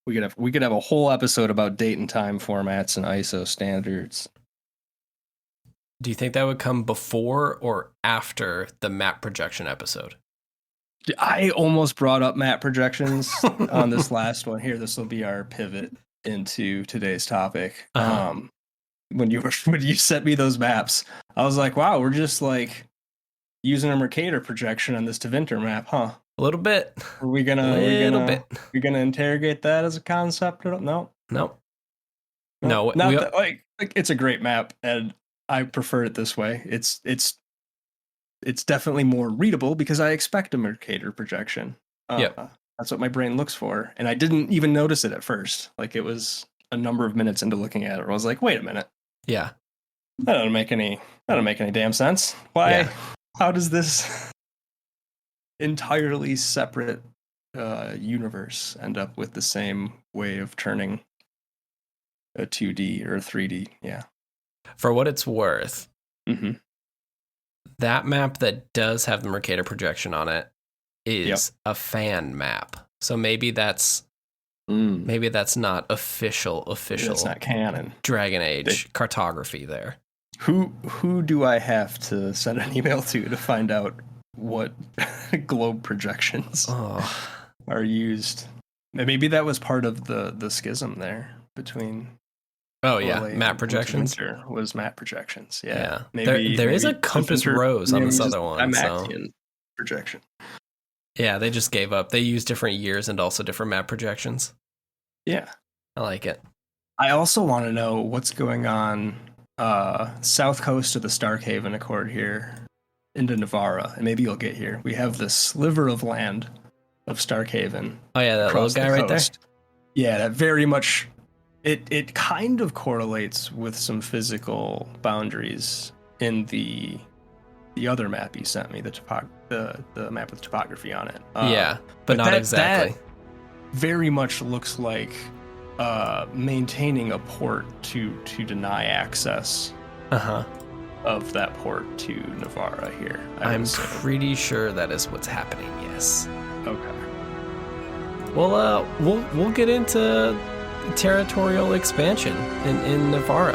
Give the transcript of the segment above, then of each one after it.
we could have a whole episode about date and time formats and ISO standards. Do you think that would come before or after the map projection episode? I almost brought up map projections on this last one here. This will be our pivot into today's topic. When you sent me those maps, I was like, wow, we're just like using a Mercator projection on this Tevinter map, huh? A little bit. Are we gonna interrogate that as a concept? No. No, not that, like it's a great map, and I prefer it this way. It's definitely more readable because I expect a Mercator projection. That's what my brain looks for, and I didn't even notice it at first. Like it was a number of minutes into looking at it, I was like, wait a minute. Yeah. That don't make any damn sense. Why? Yeah. How does this entirely separate universe end up with the same way of turning a 2D or a 3D? Yeah. For what it's worth, mm-hmm. that map that does have the Mercator projection on it is a fan map. So maybe that's not official. It's not canon. Dragon Age cartography there. Who do I have to send an email to find out what globe projections are used? Maybe that was part of the schism there between. Oh yeah, map projections was map projections. Yeah. Maybe there is a compass rose on this other one. Projection. Yeah, they just gave up. They use different years and also different map projections. Yeah, I like it. I also want to know what's going on south coast of the Starkhaven Accord here into Nevarra, and maybe you'll get here. We have this sliver of land of Starkhaven. Oh yeah, that little guy right there. Yeah, that very much. It kind of correlates with some physical boundaries in the other map you sent me, the map with topography on it. But not exactly. That very much looks like maintaining a port to deny access of that port to Nevarra here. I'm pretty sure that is what's happening. Yes. Okay. Well, we'll get into territorial expansion in Nevarra.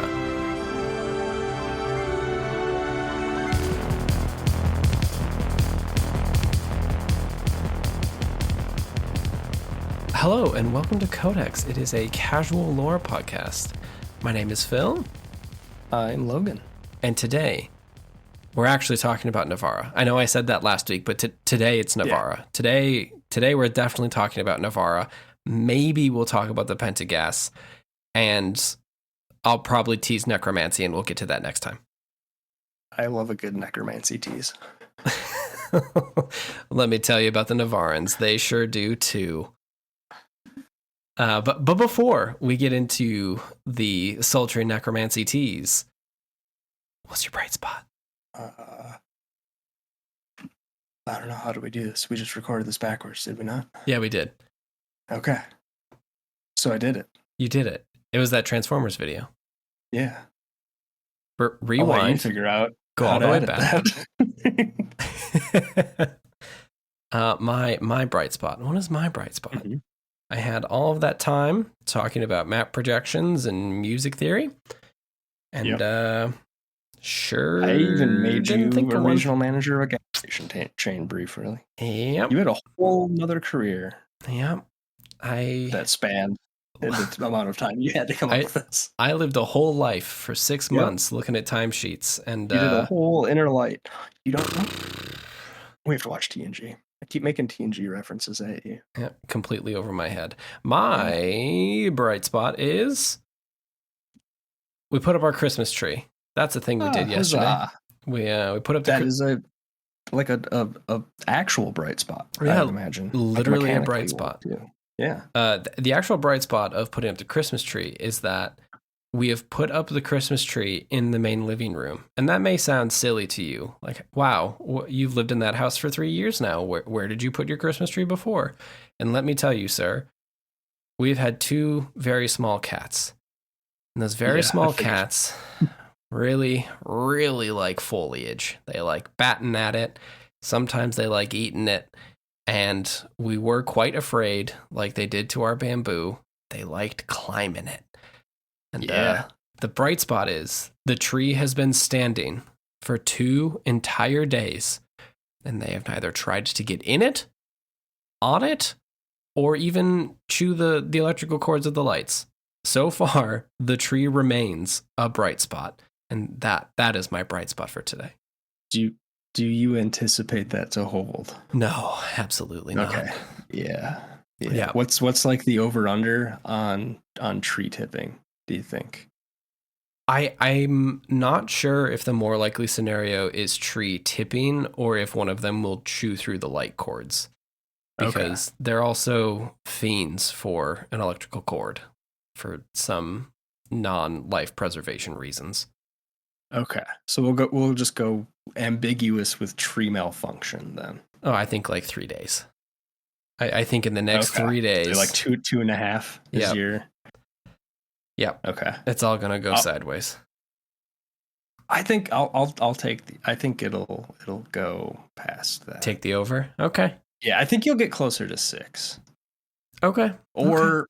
Hello and welcome to Codex. It is a casual lore podcast. My name is Phil. I'm Logan. And today, we're actually talking about Nevarra. I know I said that last week, but today it's Nevarra. Yeah. Today we're definitely talking about Nevarra. Maybe we'll talk about the Pentagast, and I'll probably tease necromancy, and we'll get to that next time. I love a good necromancy tease. Let me tell you about the Nevarrans. They sure do too. But before we get into the sultry necromancy tease, what's your bright spot? I don't know. How do we do this? We just recorded this backwards, did we not? Yeah, we did. Okay. So I did it. You did it. It was that Transformers video. Yeah. Rewind. I'll let you figure out. Go all the way back. My bright spot. What is my bright spot? Mm-hmm. I had all of that time talking about map projections and music theory. And sure. I even made you a regional manager of a gas station chain briefly. Yep. You had a whole nother career. Yep. That spanned the amount of time you had to come up with this. I lived a whole life for 6 months looking at timesheets, and you did a whole inner light. You don't know? We have to watch TNG. I keep making TNG references at you. Yeah, completely over my head. My bright spot is we put up our Christmas tree. That's the thing we did yesterday. We put up that is a actual bright spot. I would imagine literally a bright spot. Yeah. The actual bright spot of putting up the Christmas tree is that we have put up the Christmas tree in the main living room. And that may sound silly to you. Like, wow, you've lived in that house for 3 years now. Where did you put your Christmas tree before? And let me tell you, sir, we've had 2 very small cats. And those very small cats really, really like foliage. They like batting at it. Sometimes they like eating it. And we were quite afraid, like they did to our bamboo, they liked climbing it. And the bright spot is the tree has been standing for 2 entire days, and they have neither tried to get in it, on it, or even chew the electrical cords of the lights. So far, the tree remains a bright spot, and that is my bright spot for today. Do you anticipate that to hold? No, absolutely not. Okay. Yeah. What's like the over under on tree tipping, do you think? I'm not sure if the more likely scenario is tree tipping or if one of them will chew through the light cords. Because they're also fiends for an electrical cord for some non-life preservation reasons. Okay. So we'll just go ambiguous with tree malfunction then. Oh, I think like 3 days. I think in the next 3 days. So like 2.5 is your. Yep. Okay. It's all gonna go sideways. I think I'll take I think it'll go past that. Take the over? Okay. Yeah, I think you'll get closer to 6. Okay. Or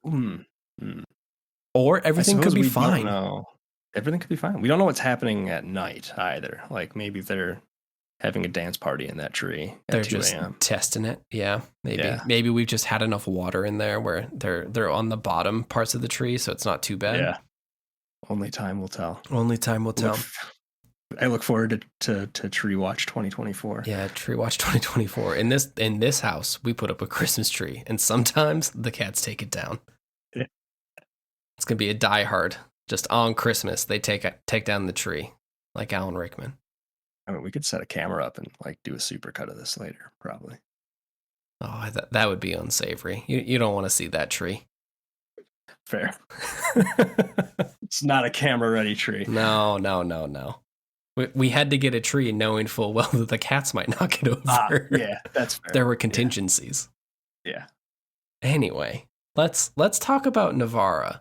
or everything could be fine. No. Everything could be fine. We don't know what's happening at night either. Like maybe they're having a dance party in that tree at 2 just a.m. testing it. Yeah, maybe. Yeah. Maybe we've just had enough water in there where they're on the bottom parts of the tree, so it's not too bad. Yeah. Only time will tell. Only time will tell. I look forward to Tree Watch 2024. Yeah, Tree Watch 2024. In this house, we put up a Christmas tree, and sometimes the cats take it down. Yeah. It's gonna be a diehard. Just on Christmas, they take down the tree, like Alan Rickman. I mean, we could set a camera up and like do a supercut of this later, probably. Oh, that would be unsavory. You don't want to see that tree. Fair. It's not a camera-ready tree. No. We had to get a tree knowing full well that the cats might knock it over. Yeah, that's fair. There were contingencies. Yeah. Anyway, let's talk about Nevarra.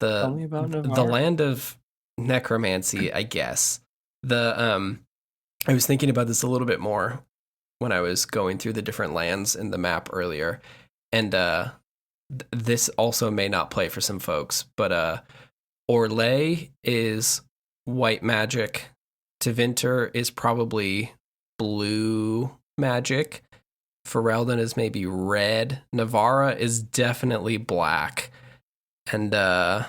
Tell me about Nevarra. The land of necromancy, I guess. I was thinking about this a little bit more when I was going through the different lands in the map earlier, and this also may not play for some folks, but Orlais is white magic. Tevinter is probably blue magic. Ferelden is maybe red. Nevarra is definitely black. And I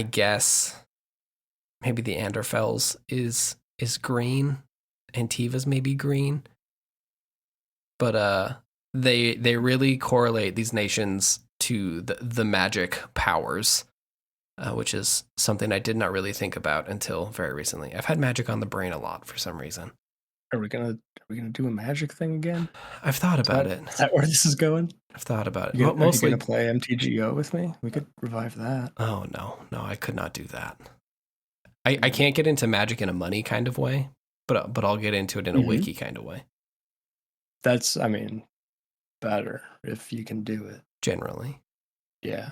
guess maybe the Anderfels is green. Antiva's maybe green. But they really correlate these nations to the magic powers, which is something I did not really think about until very recently. I've had magic on the brain a lot for some reason. Are we gonna do a magic thing again? I've thought about it. Is that where this is going? I've thought about it. Are you gonna play MTGO with me? We could revive that. Oh no, I could not do that. I can't get into magic in a money kind of way, but I'll get into it in a wiki kind of way. That's, I mean, better if you can do it. Generally. Yeah.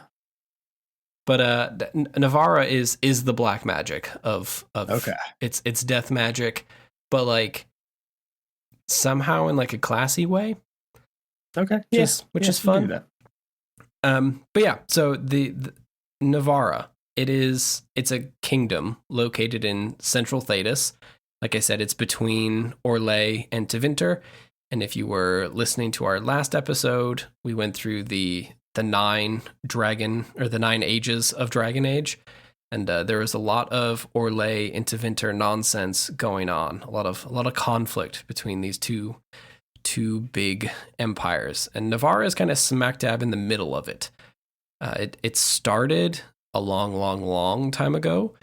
But Nevarra is the black magic of okay. It's death magic, but like somehow in like a classy way. Okay. Which is fun. But yeah, so the Nevarra, it's a kingdom located in central Thedas. Like I said, it's between Orlais and Tevinter. And if you were listening to our last episode, we went through the 9 ages of Dragon Age, and there was a lot of Orlais and Tevinter nonsense going on. A lot of conflict between these two big empires, and Nevarra is kind of smack dab in the middle of it. It started a long time ago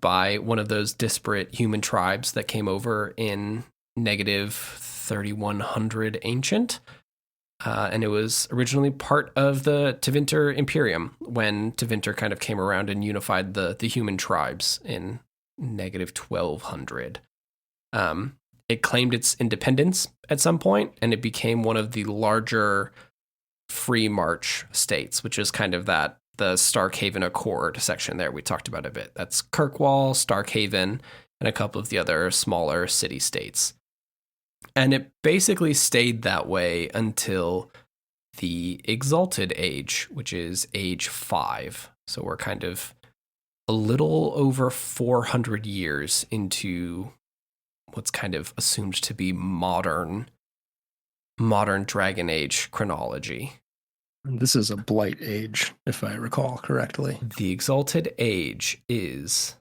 by one of those disparate human tribes that came over in -3100 ancient. And it was originally part of the Tevinter Imperium when Tevinter kind of came around and unified the human tribes in -1200. It claimed its independence at some point, and it became one of the larger Free March states, which is kind of the Starkhaven Accord section there we talked about a bit. That's Kirkwall, Starkhaven, and a couple of the other smaller city-states. And it basically stayed that way until the Exalted Age, which is age 5. So we're kind of a little over 400 years into what's kind of assumed to be modern Dragon Age chronology. This is a Blight Age, if I recall correctly. The Exalted Age is...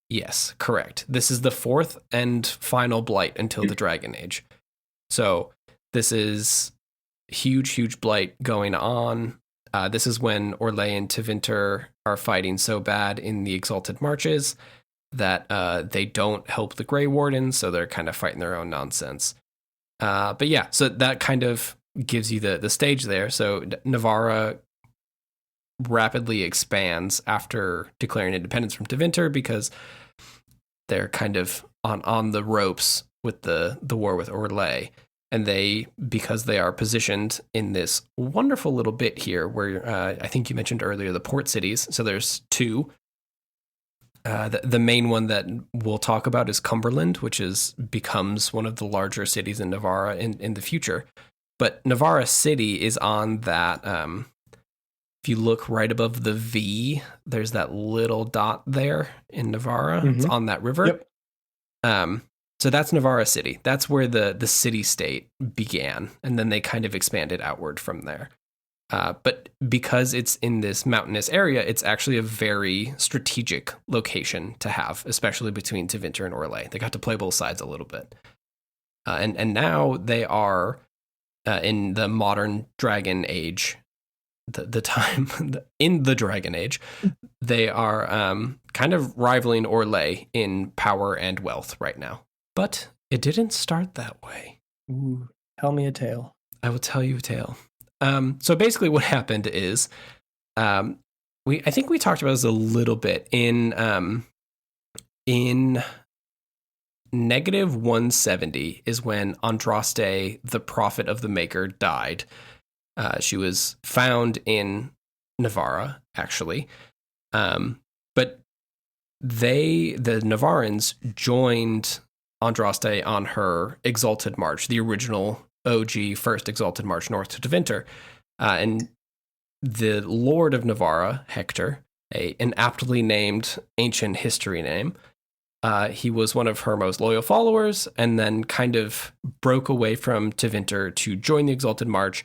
Yes, correct. This is the 4th and final Blight until the Dragon Age. So this is huge Blight going on. This is when Orlais and Tevinter are fighting so bad in the Exalted Marches that they don't help the Grey Wardens, so they're kind of fighting their own nonsense. But yeah, so that kind of gives you the stage there. So Nevarra rapidly expands after declaring independence from Tevinter because they're kind of on the ropes with the war with Orlais. And because they are positioned in this wonderful little bit here where I think you mentioned earlier the port cities. So there's 2. The main one that we'll talk about is Cumberland, which becomes one of the larger cities in Nevarra in the future. But Nevarra City is on that... if you look right above the V, there's that little dot there in Nevarra. Mm-hmm. It's on that river. Yep. So that's Nevarra City. That's where the city-state began, and then they kind of expanded outward from there. But because it's in this mountainous area, it's actually a very strategic location to have, especially between Tevinter and Orlais. They got to play both sides a little bit. And now they are in the modern Dragon Age, the time in the Dragon Age, they are kind of rivaling Orlais in power and wealth right now. But it didn't start that way. Ooh, tell me a tale. I will tell you a tale. So basically what happened is, I think we talked about this a little bit in negative 170 is when Andraste, the prophet of the Maker, died. She was found in Nevarra, actually. But the Nevarrans joined Andraste on her Exalted March, the original OG first Exalted March north to Tevinter. And the Lord of Nevarra, Hector, an aptly named ancient history name, he was one of her most loyal followers and then kind of broke away from Tevinter to join the Exalted March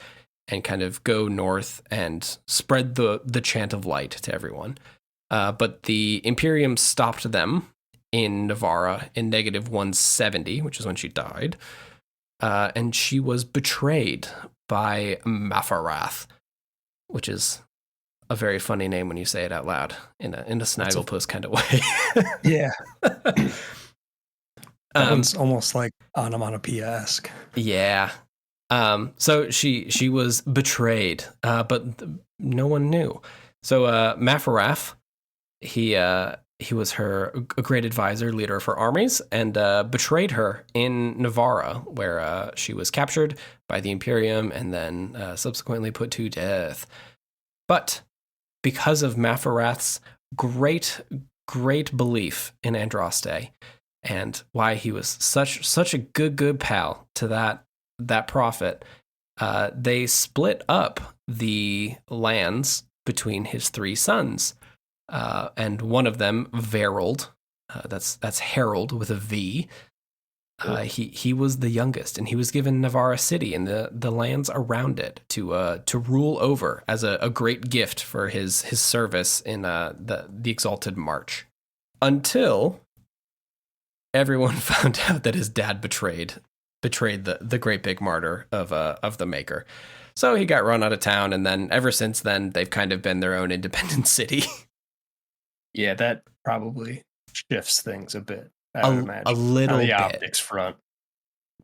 and kind of go north and spread the chant of light to everyone. But the Imperium stopped them in Nevarra in negative 170, which is when she died. And she was betrayed by Mafarath, which is a very funny name when you say it out loud in a Snagglepuss kind of way. Yeah. That one's almost like onomatopoeia-esque. Yeah. So she was betrayed, but no one knew. So Mafarath, he was a great advisor, leader of her armies, and betrayed her in Nevarra, where she was captured by the Imperium and then subsequently put to death. But because of Mafarath's great belief in Andraste and why he was such a good pal to that prophet, they split up the lands between his 3 sons. And one of them, Verald, that's Harold with a V. He was the youngest, and he was given Nevarra City and the lands around it to rule over as a great gift for his service in the Exalted March. Until everyone found out that his dad betrayed the great big martyr of the Maker. So he got run out of town, and then ever since then they've kind of been their own independent city. Yeah, that probably shifts things a bit. I would imagine. A little bit. The optics front.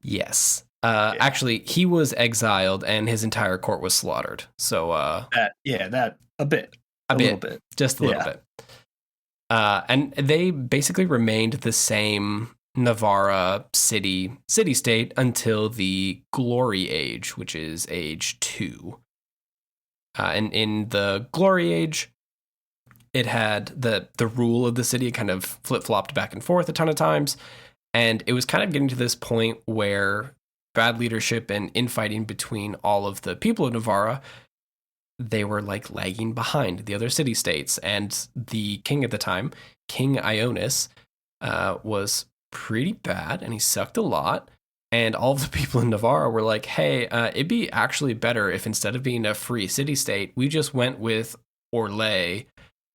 Yes. Actually, he was exiled and his entire court was slaughtered. So that a bit. A little bit. Just a little bit. And they basically remained the same Nevarra city-state until the Glory Age, which is age 2. And in the Glory Age, it had the rule of the city kind of flip-flopped back and forth a ton of times, and it was kind of getting to this point where bad leadership and infighting between all of the people of Nevarra, they were like lagging behind the other city-states. And the king at the time, King Ionis, was pretty bad, and he sucked a lot. And all of the people in Nevarra were like, hey, it'd be actually better if instead of being a free city-state, we just went with Orlais,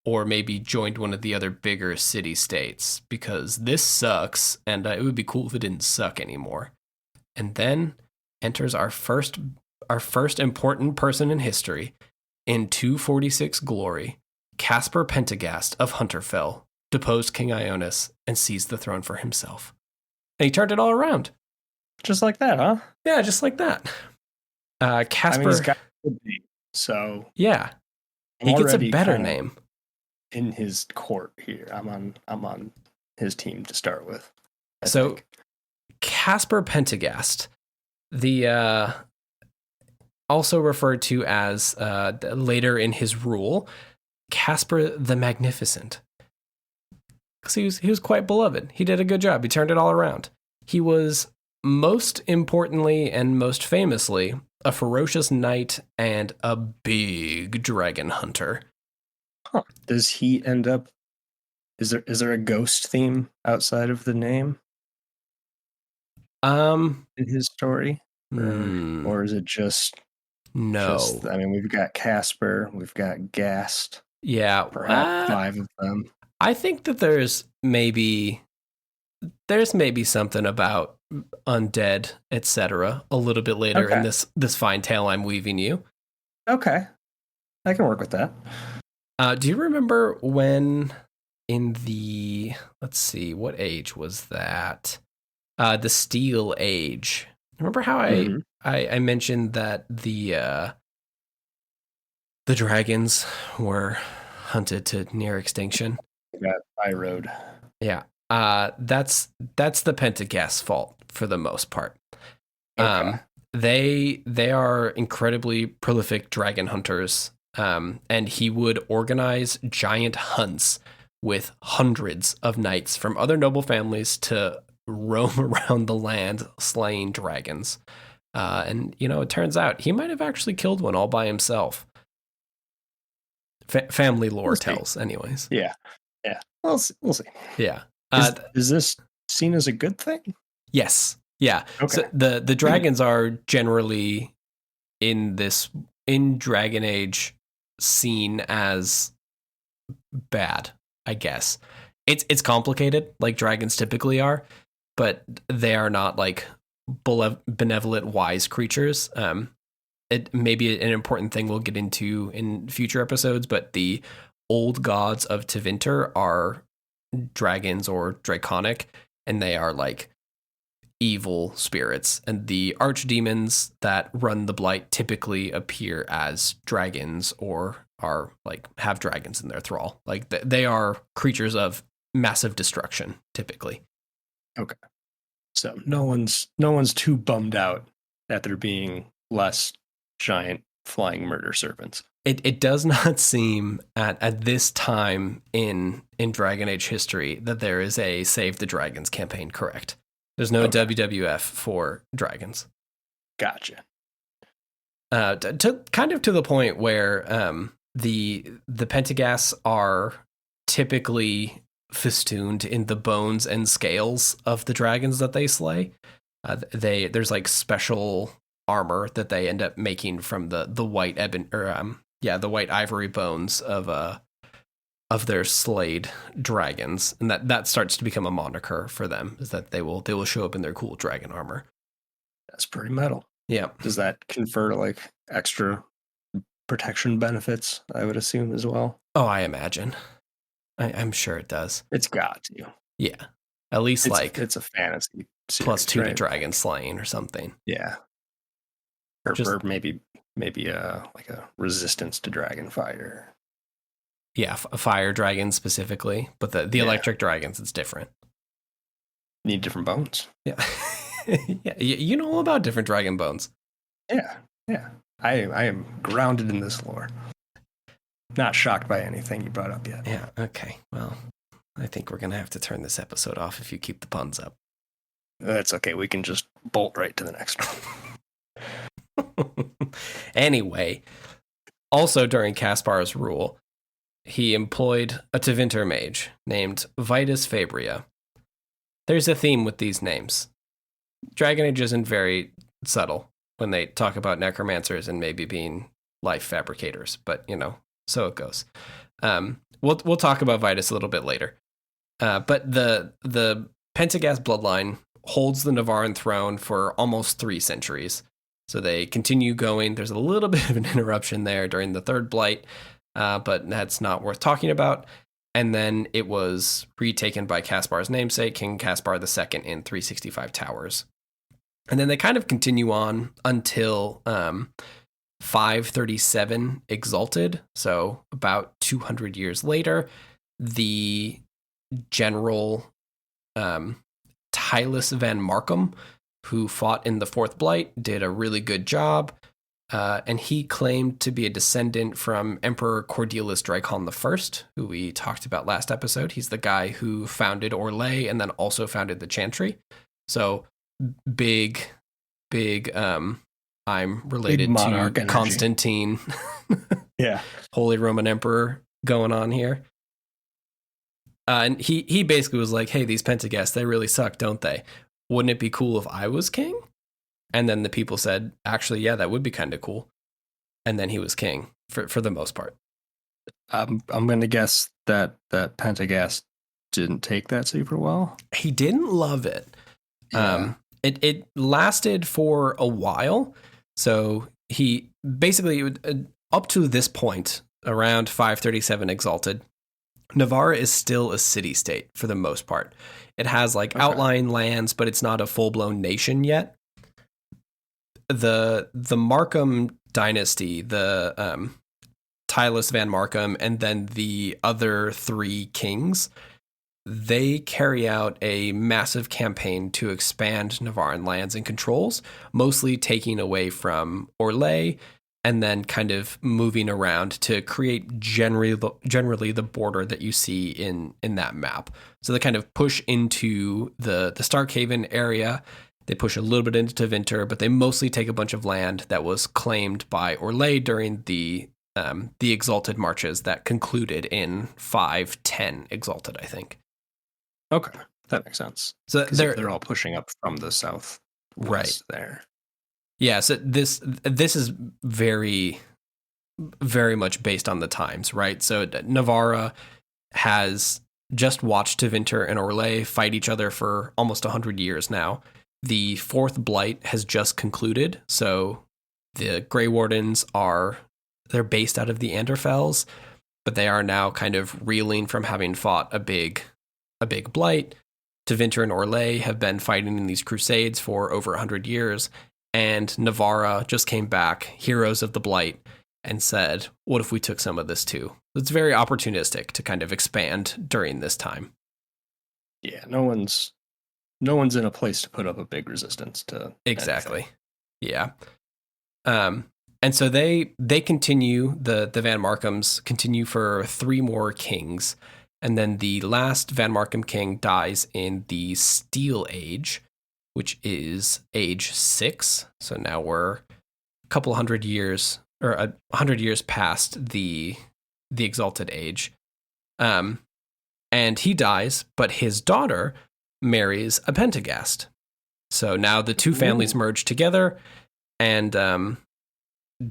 or maybe joined one of the other bigger city-states, because this sucks, and it would be cool if it didn't suck anymore. And then enters our first important person in history. In 246 glory, Caspar Pentagast of Hunterfell deposed King Ionis and seized the throne for himself. And he turned it all around. Just like that, huh? Yeah, just like that. Caspar... he's got a good name, so... Yeah. He gets a better name. In his court here. I'm on his team to start with. I think. Caspar Pentagast, the also referred to as later in his rule, Caspar the Magnificent. Because he was quite beloved. He did a good job. He turned it all around. He was most importantly and most famously a ferocious knight and a big dragon hunter. Huh. Does he end up? Is there a ghost theme outside of the name? In his story, or is it just no? We've got Caspar, we've got Gast. Yeah, perhaps 5 of them. I think that there's maybe something about undead, etc. a little bit later in this fine tale I'm weaving you. Okay, I can work with that. Do you remember when in the, let's see, what age was that? The Steel Age. Remember how I mentioned that the dragons were hunted to near extinction? Yeah, I rode. Yeah. That's the Pentagast's fault for the most part. Okay. They are incredibly prolific dragon hunters. And he would organize giant hunts with hundreds of knights from other noble families to roam around the land slaying dragons. And, it turns out he might have actually killed one all by himself. Family lore tells, anyways. Yeah. Yeah. We'll see. Yeah. Is this seen as a good thing? Yes. Yeah. Okay. So the dragons are generally in Dragon Age seen as bad, I guess. It's complicated, like dragons typically are, but they are not like benevolent, wise creatures. It may be an important thing we'll get into in future episodes, but the old gods of Tevinter are dragons or draconic, and they are like evil spirits, and the archdemons that run the Blight typically appear as dragons or are like have dragons in their thrall. Like they are creatures of massive destruction typically. Okay, so no one's too bummed out at there being less giant flying murder serpents. It does not seem at this time in Dragon Age history that there is a Save the Dragons campaign. Correct. There's no WWF for dragons. Gotcha. To the point where the Pentagasts are typically festooned in the bones and scales of the dragons that they slay. There's like special armor that they end up making from the white the white ivory bones of their slayed dragons, and that starts to become a moniker for them, is that they will show up in their cool dragon armor. That's pretty metal. Yeah. Does that confer like extra protection benefits, I would assume, as well? Oh, I imagine. I'm sure it does. It's got to. Yeah. At least it's a fantasy series, +2 to dragon slaying or something. Yeah. Or maybe like a resistance to dragon fire. Yeah, fire dragons specifically, but the electric dragons, it's different. Need different bones. Yeah. Yeah, you know all about different dragon bones. Yeah. I am grounded in this lore. Not shocked by anything you brought up yet. Yeah, okay. Well, I think we're going to have to turn this episode off if you keep the puns up. That's okay. We can just bolt right to the next one. Anyway, also during Caspar's rule, he employed a Tevinter mage named Vitus Fabria. There's a theme with these names. Dragon Age isn't very subtle when they talk about necromancers and maybe being life fabricators, but so it goes. We'll talk about Vitus a little bit later. But the Pentagast bloodline holds the Nevarran throne for almost 3 centuries. So they continue going. There's a little bit of an interruption there during the Third Blight, but that's not worth talking about. And then it was retaken by Caspar's namesake, King Caspar II in 365 Towers. And then they kind of continue on until 537 Exalted. So about 200 years later, the general Tylus van Markham, who fought in the Fourth Blight, did a really good job. And he claimed to be a descendant from Emperor Cordelis Drakon I, who we talked about last episode. He's the guy who founded Orlais and then also founded the Chantry. So big, I'm related to energy. Constantine. Yeah. Holy Roman Emperor going on here. And he basically was like, hey, these Pentagasts, they really suck, don't they? Wouldn't it be cool if I was king? And then the people said, actually, yeah, that would be kind of cool. And then he was king for the most part. I'm going to guess that Pentagast didn't take that super well. He didn't love it. Yeah. It lasted for a while. So he basically, up to this point, around 537 Exalted, Nevarra is still a city-state for the most part. It has outlying lands, but it's not a full-blown nation yet. The Markham dynasty, the Tylus van Markham, and then the other 3 kings, they carry out a massive campaign to expand Nevarran lands and controls, mostly taking away from Orlais and then kind of moving around to create generally the border that you see in that map. So they kind of push into the Starkhaven area. They push a little bit into Tevinter, but they mostly take a bunch of land that was claimed by Orlais during the Exalted marches that concluded in 510 Exalted, I think. Okay, that makes sense. So they're all pushing up from the south, right there. Yeah, so this is very, very much based on the times, right? So Nevarra has just watched Tevinter and Orlais fight each other for almost 100 years now. The Fourth Blight has just concluded, so the Grey Wardens they're based out of the Anderfells, but they are now kind of reeling from having fought a big blight. Tevinter and Orlais have been fighting in these crusades for over 100 years, and Nevarra just came back, heroes of the Blight, and said, what if we took some of this too? It's very opportunistic to kind of expand during this time. Yeah, no one's in a place to put up a big resistance to exactly anything. Yeah. And so they continue, the Van Markhams continue for 3 more kings, and then the last Van Markham king dies in the Steel Age, which is age 6. So now we're a couple 100 years, or 100 years past the Exalted Age. And he dies, but his daughter marries a Pentagast. So now the 2 families merge together, and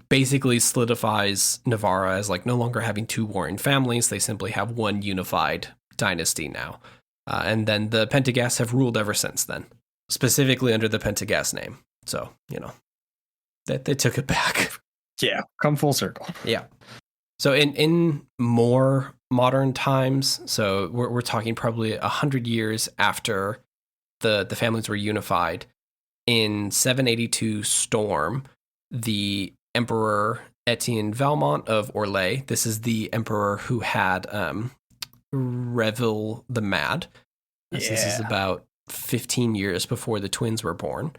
basically solidifies Nevarra as no longer having 2 warring families. They simply have one unified dynasty now. And then the Pentagasts have ruled ever since then, specifically under the Pentagast name. So, they took it back. Yeah, come full circle. Yeah. So in more modern times, so we're talking probably 100 years after the families were unified, in 782 Storm, the Emperor Etienne Valmont of Orlais, this is the emperor who had Revel the Mad. Yeah. This is about 15 years before the twins were born.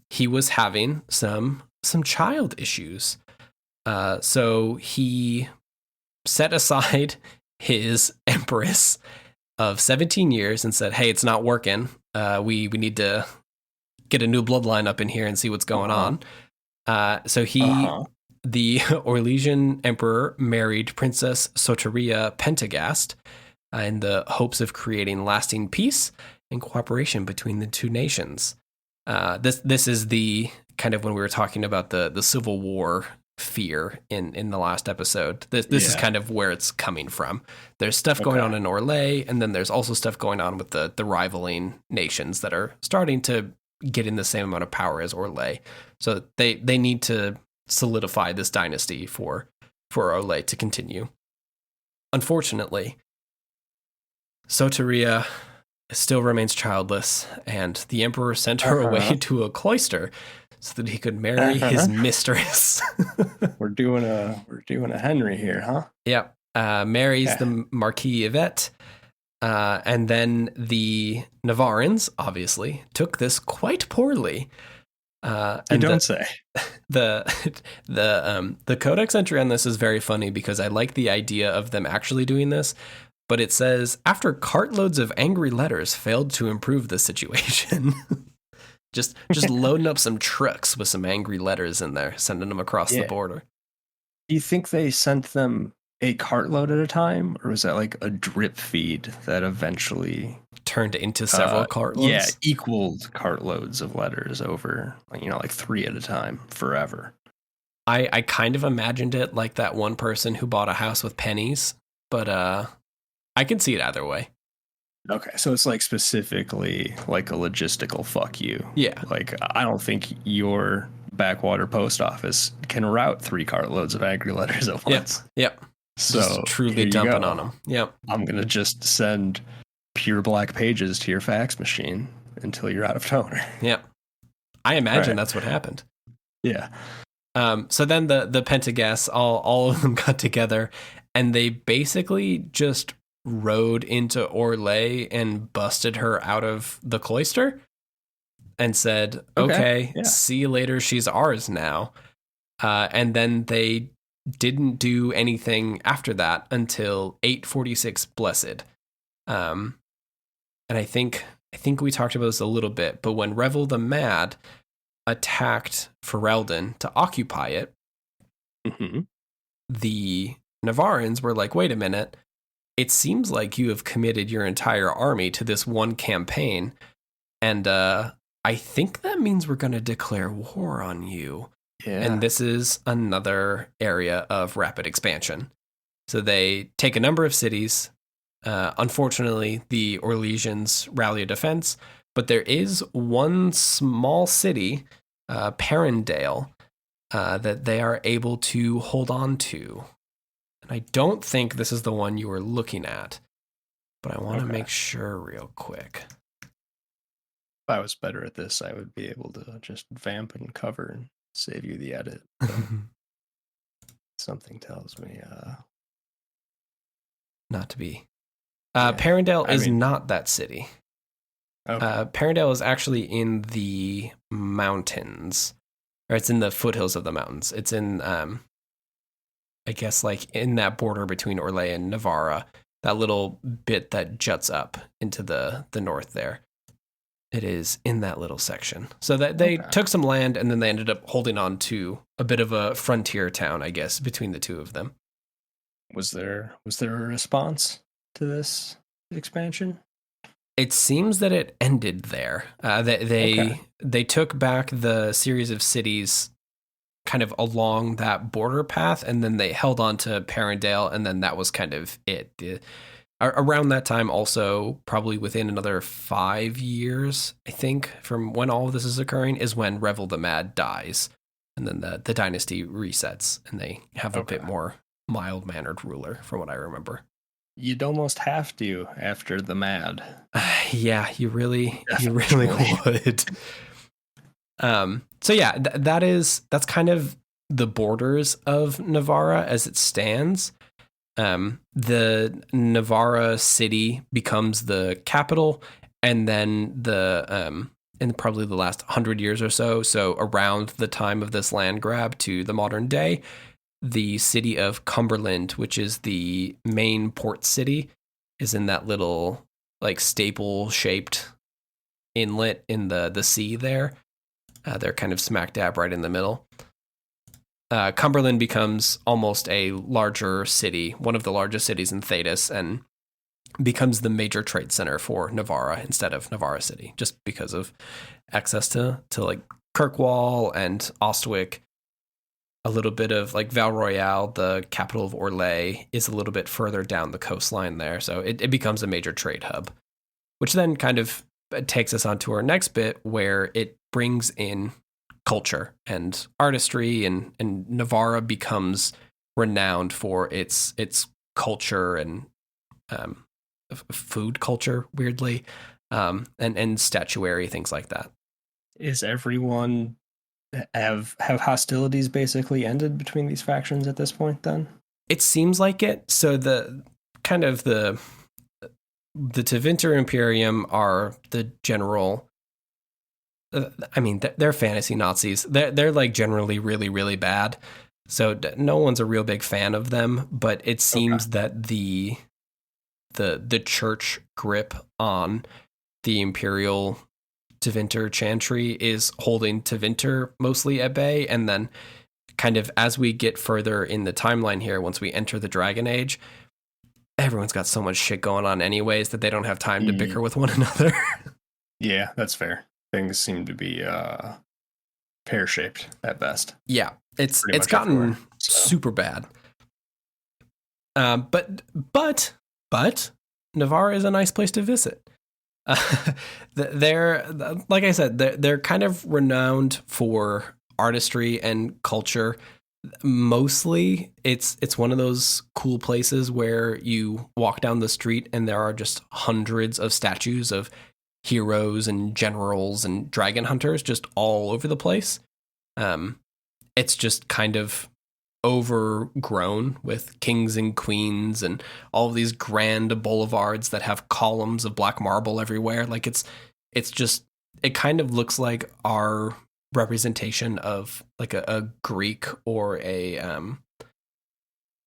He was having some child issues. So he set aside his empress of 17 years and said, hey, it's not working. we need to get a new bloodline up in here and see what's going on. So the Orlesian emperor, married Princess Soteria Pentagast in the hopes of creating lasting peace and cooperation between the two nations. This is the kind of when we were talking about the Civil War fear in the last episode. This is kind of where it's coming from. There's stuff going on in Orlais, and then there's also stuff going on with the rivaling nations that are starting to get in the same amount of power as Orlais. So they need to solidify this dynasty for Orlais to continue. Unfortunately, Soteria still remains childless, and the emperor sent her away to a cloister so that he could marry his mistress. We're doing a Henry here, huh? Yep. Marries the Marquis Yvette. And then the Nevarrans, obviously, took this quite poorly. And don't say. The Codex entry on this is very funny because I like the idea of them actually doing this, but it says, after cartloads of angry letters failed to improve the situation. just loading up some trucks with some angry letters in there, sending them across the border. Do you think they sent them a cartload at a time, or was that like a drip feed that eventually turned into several cartloads? Yeah, equaled cartloads of letters over, like 3 at a time forever. I kind of imagined it like that one person who bought a house with pennies, but I can see it either way. Okay, so it's like specifically like a logistical fuck you. Yeah. Like, I don't think your backwater post office can route 3 cartloads of angry letters at once. Yep. So just truly dumping on them. Yep. I'm going to just send pure black pages to your fax machine until you're out of toner. Yep. I imagine that's what happened. Yeah. So then the Pentagasts, all of them got together, and they basically just rode into Orlais and busted her out of the cloister and said, okay, see you later, she's ours now. And then they didn't do anything after that until 846 Blessed. And I think we talked about this a little bit, but when Revel the Mad attacked Ferelden to occupy it, the Nevarrans were like, wait a minute, it seems like you have committed your entire army to this one campaign, and I think that means we're going to declare war on you. Yeah. And this is another area of rapid expansion. So they take a number of cities. Unfortunately, the Orlesians rally a defense, but there is one small city, Perendale, that they are able to hold on to. And I don't think this is the one you were looking at, but I want to make sure real quick. If I was better at this, I would be able to just vamp and cover and save you the edit. Something tells me not to be. Perendale is not that city. Perendale is actually in the mountains, or it's in the foothills of the mountains. It's in, I guess, like in that border between Orlais and Nevarra, that little bit that juts up into the north there. It is in that little section. So that they took some land, and then they ended up holding on to a bit of a frontier town, I guess, between the two of them. Was there a response to this expansion? It seems that it ended there. They took back the series of cities kind of along that border path, and then they held on to Perendale, and then that was kind of it. Around that time, also, probably within another 5 years, I think, from when all of this is occurring, is when Revel the Mad dies. And then the dynasty resets, and they have a bit more mild-mannered ruler, from what I remember. You'd almost have to after the Mad. Yeah, you really would. So yeah, that's kind of the borders of Nevarra as it stands. The Nevarra city becomes the capital, and then in probably the last 100 years or so around the time of this land grab to the modern day, the city of Cumberland, which is the main port city, is in that little like staple shaped inlet in the sea there. They're kind of smack dab right in the middle. Cumberland becomes almost a larger city, one of the largest cities in Thedas, and becomes the major trade center for Nevarra instead of Nevarra City, just because of access to like Kirkwall and Ostwick. A little bit of like Val Royale, the capital of Orlais, is a little bit further down the coastline there. So it becomes a major trade hub, which then kind of takes us on to our next bit where it brings in culture and artistry, and Nevarra becomes renowned for its culture and food culture, weirdly, and statuary, things like that. Is everyone have hostilities basically ended between these factions at this point then? It seems like it. So the Tevinter Imperium are the general. I mean, they're fantasy Nazis. They're like generally really, really bad. So no one's a real big fan of them. But it seems that the church grip on the Imperial Tevinter Chantry is holding Tevinter mostly at bay. And then kind of as we get further in the timeline here, once we enter the Dragon Age, everyone's got so much shit going on anyways that they don't have time to bicker with one another. Yeah, that's fair. Things seem to be pear-shaped at best. Yeah, it's gotten super bad. But Nevarra is a nice place to visit. They're, like I said, they're kind of renowned for artistry and culture. Mostly, it's one of those cool places where you walk down the street and there are just hundreds of statues of heroes and generals and dragon hunters just all over the place. It's just kind of overgrown with kings and queens and all of these grand boulevards that have columns of black marble everywhere. Like it's just, it kind of looks like our representation of like a Greek or a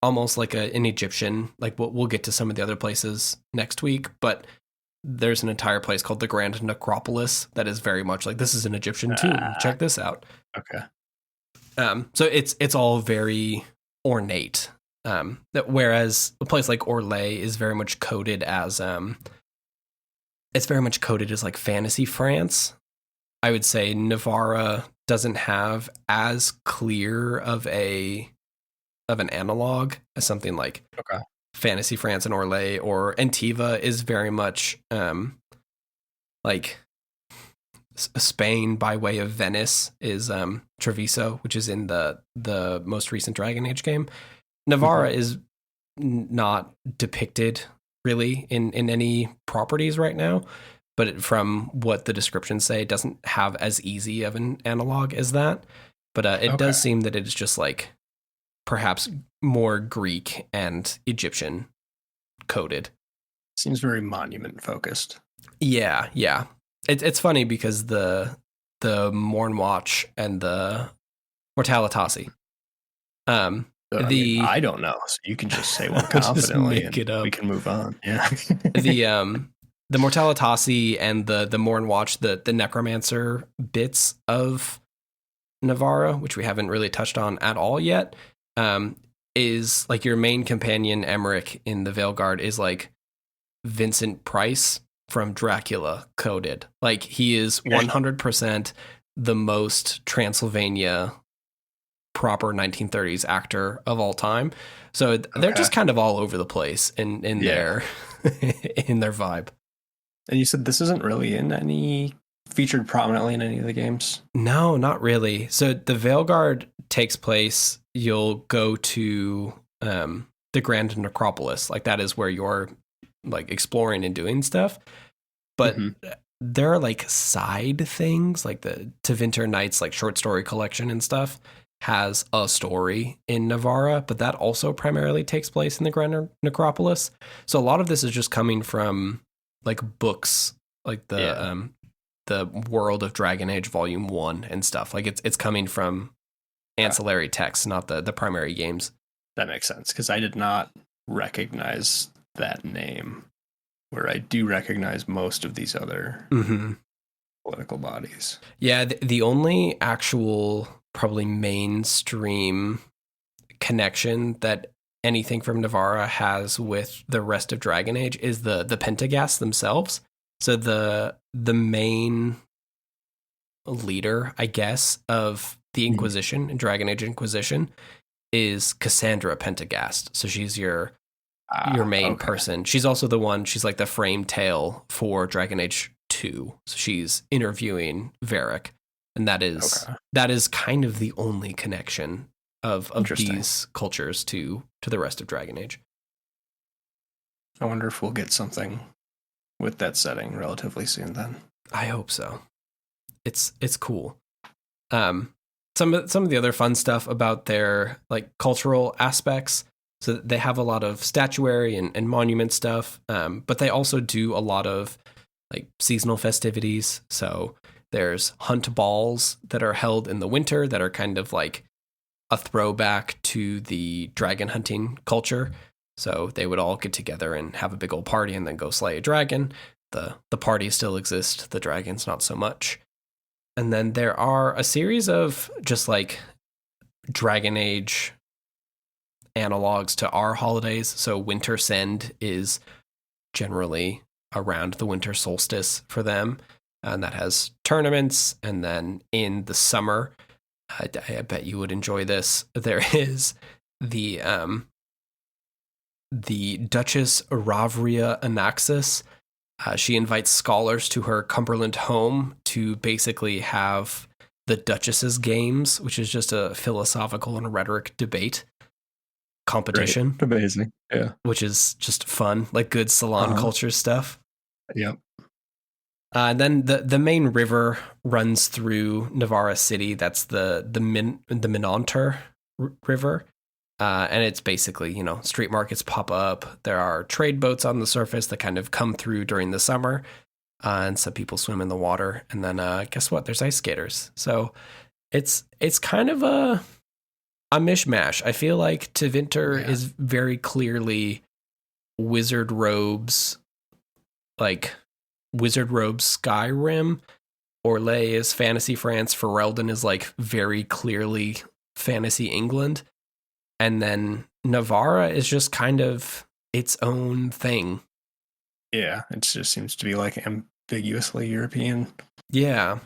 almost like an Egyptian. Like we'll get to some of the other places next week, but there's an entire place called the Grand Necropolis that is very much like, this is an Egyptian tomb. Check this out. Okay. So it's all very ornate. Whereas a place like Orlais is very much coded as like fantasy France. I would say Nevarra doesn't have as clear of an analog as something like Fantasy France and Orlais, or Antiva is very much like Spain by way of Venice is Treviso, which is in the most recent Dragon Age game. Nevarra is not depicted really in any properties right now, but from what the descriptions say, it doesn't have as easy of an analog as that. But it does seem that it's just like perhaps more Greek and Egyptian coded. Seems very monument focused. Yeah. It's funny because the Mourn Watch and the Mortalitasi. I don't know, so you can just say one confidently and we can move on. Yeah. The Mortalitasi and the Mourn Watch, the necromancer bits of Nevarra, which we haven't really touched on at all yet, is like your main companion Emmerich in the Veilguard is like Vincent Price from Dracula coded. Like he is 100% the most Transylvania proper 1930s actor of all time. So they're just kind of all over the place in their in their vibe. And you said this isn't really featured prominently in any of the games? No, not really. So the Veilguard takes place, you'll go to the Grand Necropolis. Like that is where you're like exploring and doing stuff. But there are like side things, like the Tevinter Nights like short story collection and stuff has a story in Nevarra, but that also primarily takes place in the Grand Necropolis. So a lot of this is just coming from like books, like the World of Dragon Age Volume 1 and stuff. Like it's coming from ancillary texts, not the primary games. That makes sense, because I did not recognize that name, where I do recognize most of these other political bodies. Yeah, the only actual probably mainstream connection that anything from Nevarra has with the rest of Dragon Age is the Pentaghasts themselves. So the main leader, I guess, of the Inquisition and Dragon Age Inquisition is Cassandra Penteghast. So she's your main person. She's also the one, she's like the frame tale for Dragon Age 2. So she's interviewing Varric. And that is kind of the only connection of these cultures to the rest of Dragon Age. I wonder if we'll get something with that setting relatively soon then. I hope so. It's cool. Some of the other fun stuff about their like cultural aspects. So they have a lot of statuary and monument stuff, but they also do a lot of like seasonal festivities. So there's hunt balls that are held in the winter that are kind of like a throwback to the dragon hunting culture. So they would all get together and have a big old party and then go slay a dragon. The party still exists, the dragons not so much. And then there are a series of just like Dragon Age analogs to our holidays. So Winter Send is generally around the winter solstice for them. And that has tournaments. And then in the summer, I bet you would enjoy this. There is the Duchess Ravria Anaxis. She invites scholars to her Cumberland home to basically have the Duchess's Games, which is just a philosophical and rhetoric debate competition. Great. Amazing. Yeah. Which is just fun, like good salon culture stuff. Yep. And then the main river runs through Nevarra City. That's the Minonter River. And it's basically, street markets pop up. There are trade boats on the surface that kind of come through during the summer. And some people swim in the water. And then guess what? There's ice skaters. So it's kind of a mishmash. I feel like Tevinter is very clearly Wizard Robes, like Wizard Robes Skyrim. Orlais is Fantasy France. Ferelden is like very clearly Fantasy England. And then Nevarra is just kind of its own thing. Yeah, it just seems to be like ambiguously European. Yeah.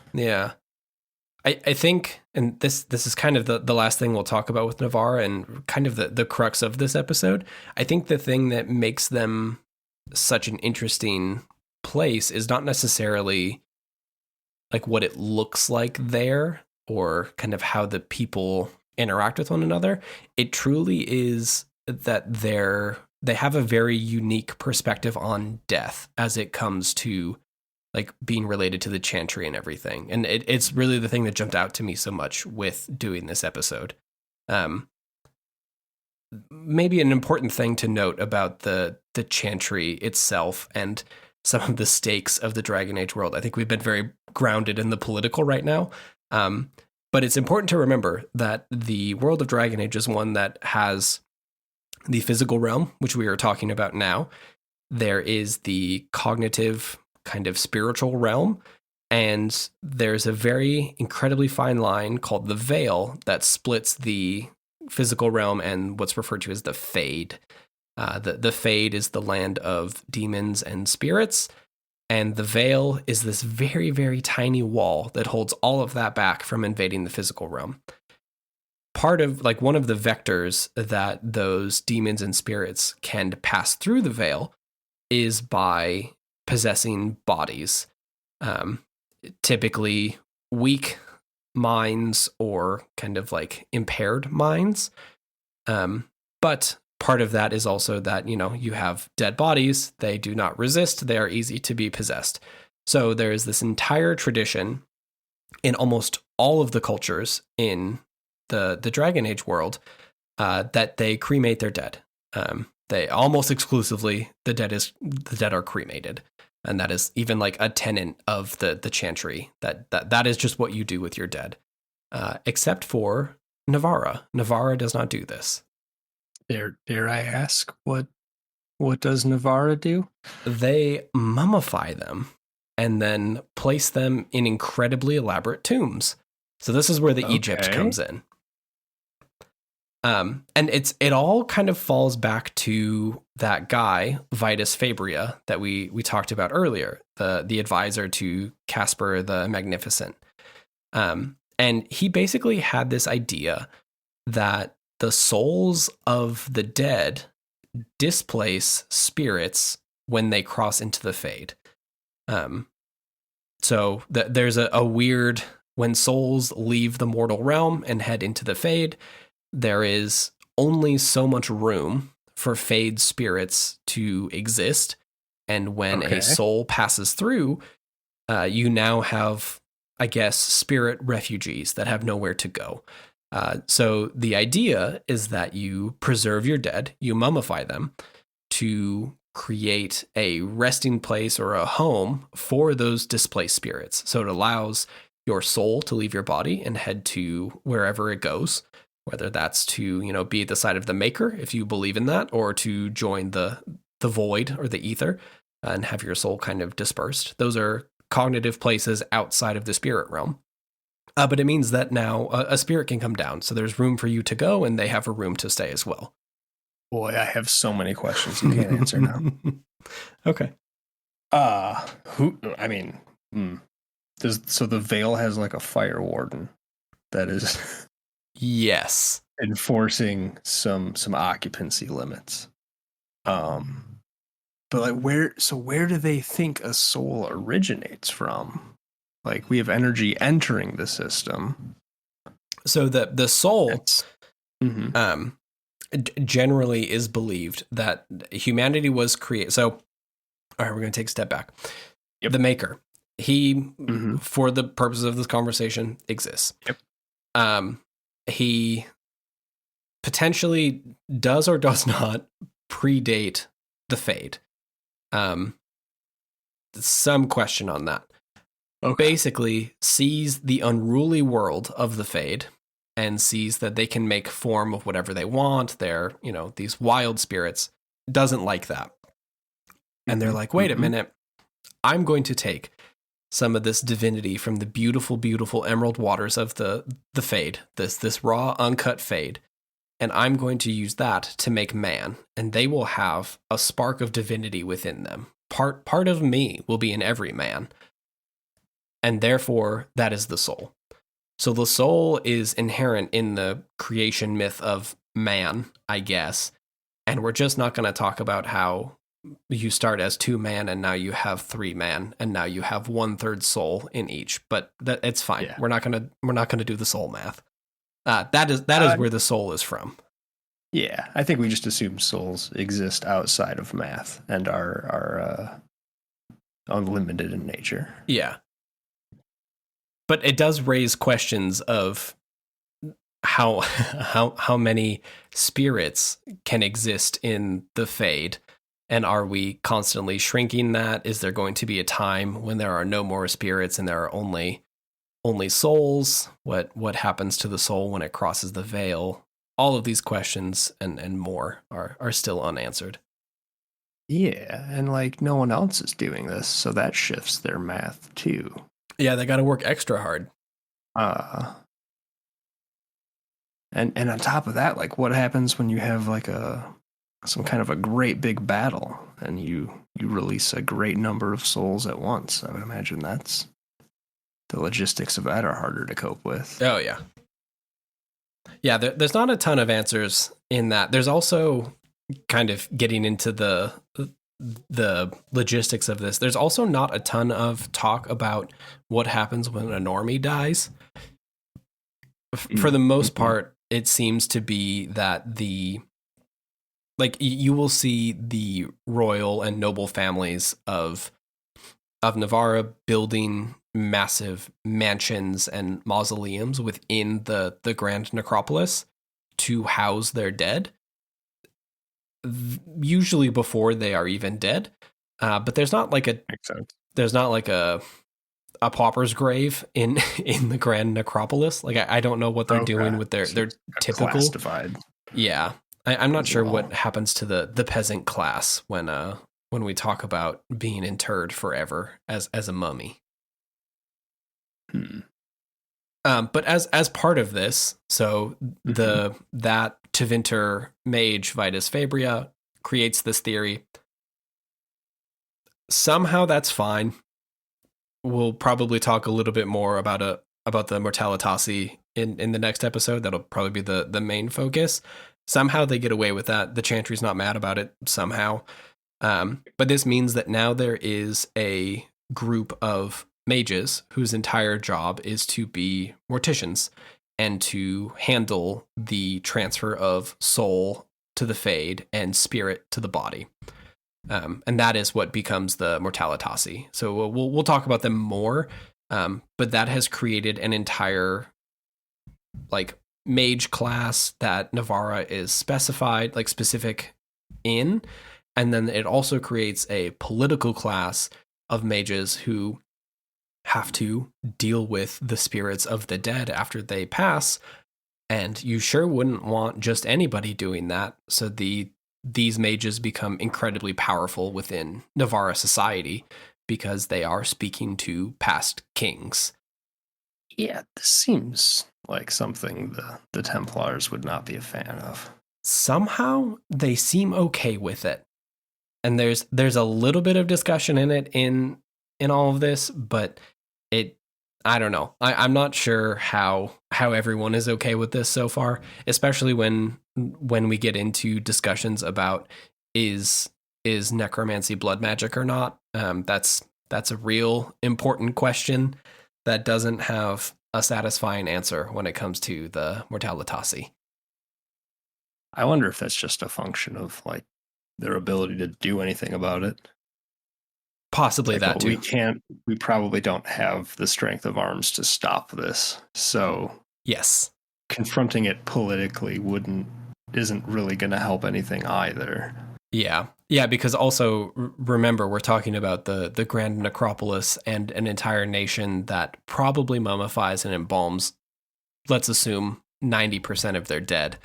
I think, and this is kind of the last thing we'll talk about with Nevarra and kind of the crux of this episode. I think the thing that makes them such an interesting place is not necessarily like what it looks like there or kind of how the people interact with one another. It truly is that they have a very unique perspective on death as it comes to like being related to the chantry and everything. And it's really the thing that jumped out to me so much with doing this episode. Maybe an important thing to note about the chantry itself and some of the stakes of the Dragon Age world. I think we've been very grounded in the political right now. But it's important to remember that the world of Dragon Age is one that has the physical realm, which we are talking about now. There is the cognitive kind of spiritual realm, and there's a very incredibly fine line called the Veil that splits the physical realm and what's referred to as the Fade. The Fade is the land of demons and spirits, and the Veil is this very, very tiny wall that holds all of that back from invading the physical realm. Part of, like, one of the vectors that those demons and spirits can pass through the Veil is by possessing bodies. Typically weak minds or kind of like impaired minds. But part of that is also that, you have dead bodies. They do not resist. They are easy to be possessed. So there is this entire tradition in almost all of the cultures in the Dragon Age world that they cremate their dead. They almost exclusively, the dead are cremated. And that is even like a tenet of the chantry, that is just what you do with your dead. Except for Nevarra. Nevarra does not do this. Dare I ask, what does Nevarra do? They mummify them. and then place them in incredibly elaborate tombs. So this is where the Egypt comes in. And it all kind of falls back to that guy, Vitus Fabria, that we talked about earlier, the advisor to Caspar the Magnificent. And he basically had this idea that the souls of the dead displace spirits when they cross into the Fade. So there's a weird, when souls leave the mortal realm and head into the Fade, there is only so much room for Fade spirits to exist. And when a soul passes through, you now have, I guess, spirit refugees that have nowhere to go. So the idea is that you preserve your dead, you mummify them to create a resting place or a home for those displaced spirits. So it allows your soul to leave your body and head to wherever it goes, whether that's to, be at the side of the Maker, if you believe in that, or to join the void or the ether and have your soul kind of dispersed. Those are cognitive places outside of the spirit realm. But it means that now a spirit can come down. So there's room for you to go, and they have a room to stay as well. Boy, I have so many questions you can't answer now. Okay. So the Veil has like a fire warden that is yes, enforcing some occupancy limits. But like where do they think a soul originates from? Like, we have energy entering the system. So the soul generally is believed that humanity was created. So, all right, we're going to take a step back. Yep. The Maker, he, for the purposes of this conversation, exists. Yep. He potentially does or does not predate the Fade. Some question on that. Basically sees the unruly world of the Fade and sees that they can make form of whatever they want. They're, these wild spirits, doesn't like that. And they're like, wait a minute, I'm going to take some of this divinity from the beautiful, beautiful emerald waters of the Fade, this raw, uncut Fade, and I'm going to use that to make man, and they will have a spark of divinity within them. Part of me will be in every man. And therefore, that is the soul. So the soul is inherent in the creation myth of man, I guess. And we're just not going to talk about how you start as 2 man and now you have 3 man and now you have 1/3 soul in each. But it's fine. Yeah. We're not gonna do the soul math. That is where the soul is from. Yeah, I think we just assume souls exist outside of math and are unlimited in nature. Yeah. But it does raise questions of how many spirits can exist in the Fade, and are we constantly shrinking that? Is there going to be a time when there are no more spirits and there are only souls? What happens to the soul when it crosses the veil? All of these questions and more are still unanswered. Yeah, and like no one else is doing this, so that shifts their math too. Yeah, they got to work extra hard. And on top of that, like, what happens when you have like some kind of a great big battle and you release a great number of souls at once? I would imagine the logistics of that are harder to cope with. Oh yeah, yeah. There's not a ton of answers in that. There's also kind of getting into the logistics of this. There's also not a ton of talk about what happens when a normie dies. For the most part, it seems to be that you will see the royal and noble families of Nevarra building massive mansions and mausoleums within the grand necropolis to house their dead, usually before they are even dead. But there's not like a pauper's grave in the grand necropolis. Like I don't know what they're doing with their typical classified. Yeah, I'm not sure what happens to the peasant class when when we talk about being interred forever as a mummy. But as part of this, so that Tevinter mage Vitus Fabria creates this theory. Somehow that's fine. We'll probably talk a little bit more about the Mortalitasi in the next episode. That'll probably be the main focus. Somehow they get away with that. The Chantry's not mad about it somehow. But this means that now there is a group of mages whose entire job is to be morticians and to handle the transfer of soul to the Fade and spirit to the body. And that is what becomes the Mortalitasi. So we'll talk about them more, but that has created an entire like mage class that Nevarra is specific in, and then it also creates a political class of mages who have to deal with the spirits of the dead after they pass, and you sure wouldn't want just anybody doing that. So these mages become incredibly powerful within Nevarra society because they are speaking to past kings. Yeah, this seems like something the Templars would not be a fan of. Somehow they seem okay with it. And there's a little bit of discussion in it in all of this, but I don't know. I'm not sure how everyone is okay with this so far, especially when we get into discussions about is necromancy blood magic or not. That's a real important question that doesn't have a satisfying answer when it comes to the Mortalitasi. I wonder if that's just a function of like their ability to do anything about it. Possibly like, that too. We probably don't have the strength of arms to stop this. So yes, confronting it politically isn't really going to help anything either. Yeah, because also remember we're talking about the Grand Necropolis and an entire nation that probably mummifies and embalms, let's assume 90% of their dead,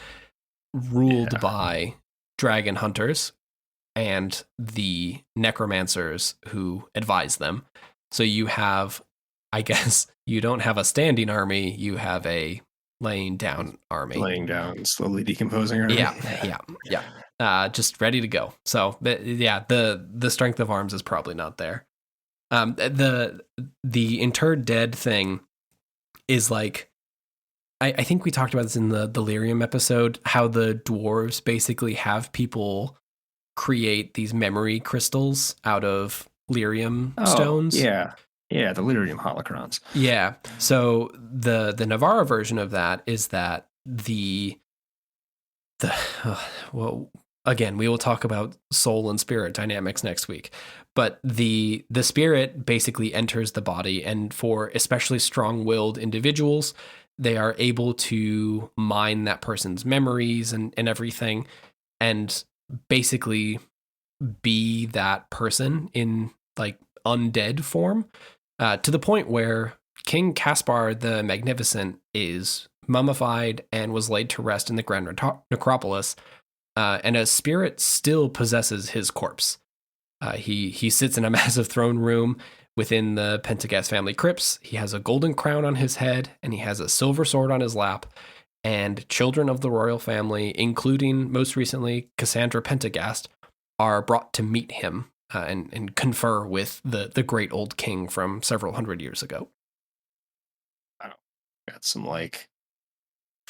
ruled by dragon hunters and the necromancers who advise them. So you have, I guess, you don't have a standing army, you have a laying down army. Laying down, slowly decomposing army. Yeah. Just ready to go. So the strength of arms is probably not there. The interred dead thing is like, I think we talked about this in the Delirium episode, how the dwarves basically have people create these memory crystals out of lyrium stones. Yeah, the lyrium holocrons. Yeah. So the Nevarra version of that is that well, again, we will talk about soul and spirit dynamics next week. But the spirit basically enters the body, and for especially strong-willed individuals, they are able to mine that person's memories and everything, and basically be that person in like undead form, to the point where King Caspar the Magnificent is mummified and was laid to rest in the Grand Necropolis, and a spirit still possesses his corpse. He sits in a massive throne room within the Pentagast family crypts. He has a golden crown on his head, and he has a silver sword on his lap. And children of the royal family, including most recently Cassandra Pentagast, are brought to meet him and confer with the great old king from several hundred years ago. I don't got some like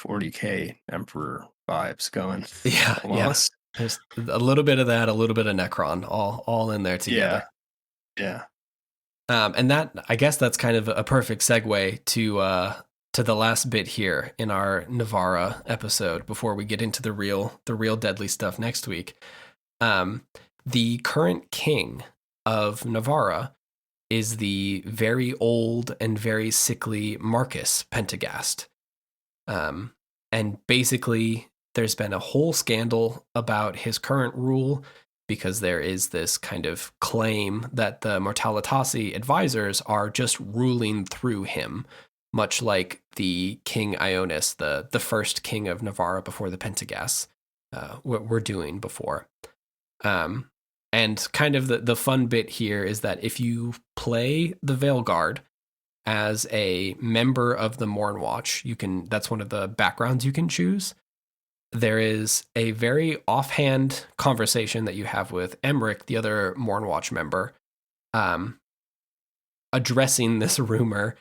40k emperor vibes going. Yeah. There's a little bit of that, a little bit of Necron, all in there together. Yeah. And that, I guess that's kind of a perfect segue to the last bit here in our Nevarra episode before we get into the real deadly stuff next week. The current king of Nevarra is the very old and very sickly Marcus Pentagast. And basically there's been a whole scandal about his current rule, because there is this kind of claim that the Mortalitasi advisors are just ruling through him, much like the King Ionis, the first king of Nevarra before the Pentagasts, were doing before. And kind of the fun bit here is that if you play the Veilguard as a member of the Mourn Watch, that's one of the backgrounds you can choose. There is a very offhand conversation that you have with Emmerich, the other Mourn Watch member, addressing this rumor,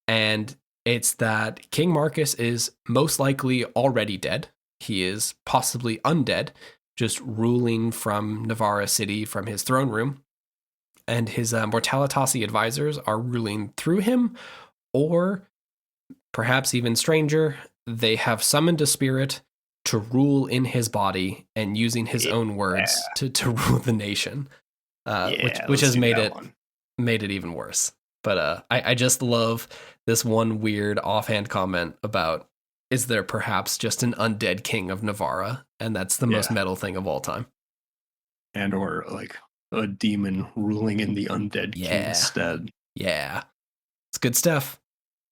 and it's that King Marcus is most likely already dead. He is possibly undead, just ruling from Nevarra City from his throne room, and his Mortalitasi advisors are ruling through him, or perhaps even stranger, they have summoned a spirit to rule in his body and using his own words to rule the nation, which has made it even worse. But I just love this one weird offhand comment about, is there perhaps just an undead king of Nevarra? And that's the most metal thing of all time. And or like a demon ruling in the undead king's stead. Yeah. It's good stuff.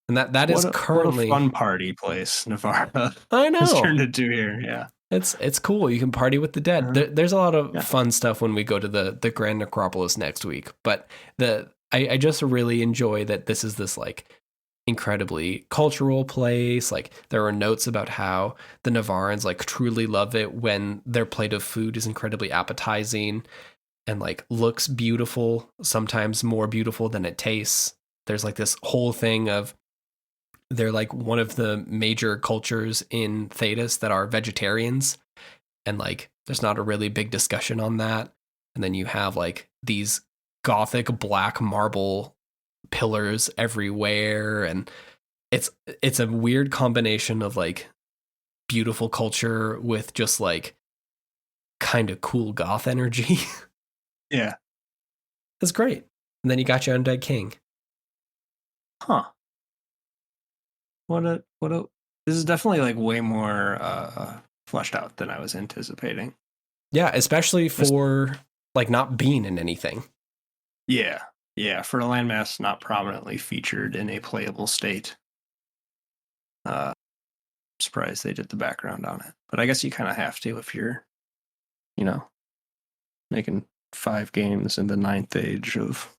And that is currently what a fun party place Nevarra I know has turned into here. Yeah. It's cool. You can party with the dead. There's a lot of fun stuff when we go to the Grand Necropolis next week. But I just really enjoy that this is this like incredibly cultural place. Like there are notes about how the Nevarrans like truly love it when their plate of food is incredibly appetizing and like looks beautiful, sometimes more beautiful than it tastes. There's like this whole thing of they're like one of the major cultures in Thedas that are vegetarians, and like there's not a really big discussion on that. And then you have like these gothic black marble pillars everywhere, and it's a weird combination of like beautiful culture with just like kind of cool goth energy. Yeah. It's great. And then you got your undead king. Huh. What a this is definitely like way more fleshed out than I was anticipating. Yeah, especially for like not being in anything. Yeah. Yeah, for a landmass not prominently featured in a playable state. Surprised they did the background on it. But I guess you kind of have to if you're, making 5 games in the 9th age of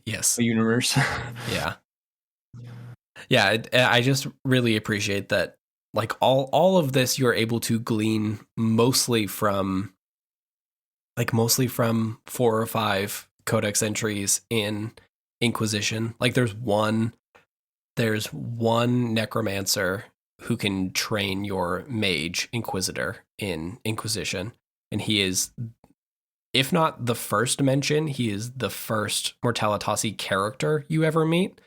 yes, the universe. Yeah. Yeah, I just really appreciate that like all of this you're able to glean mostly from 4 or 5 Codex entries in Inquisition. Like there's one necromancer who can train your mage inquisitor in Inquisition, and he is, if not the first mention, he is the first Mortalitasi character you ever meet.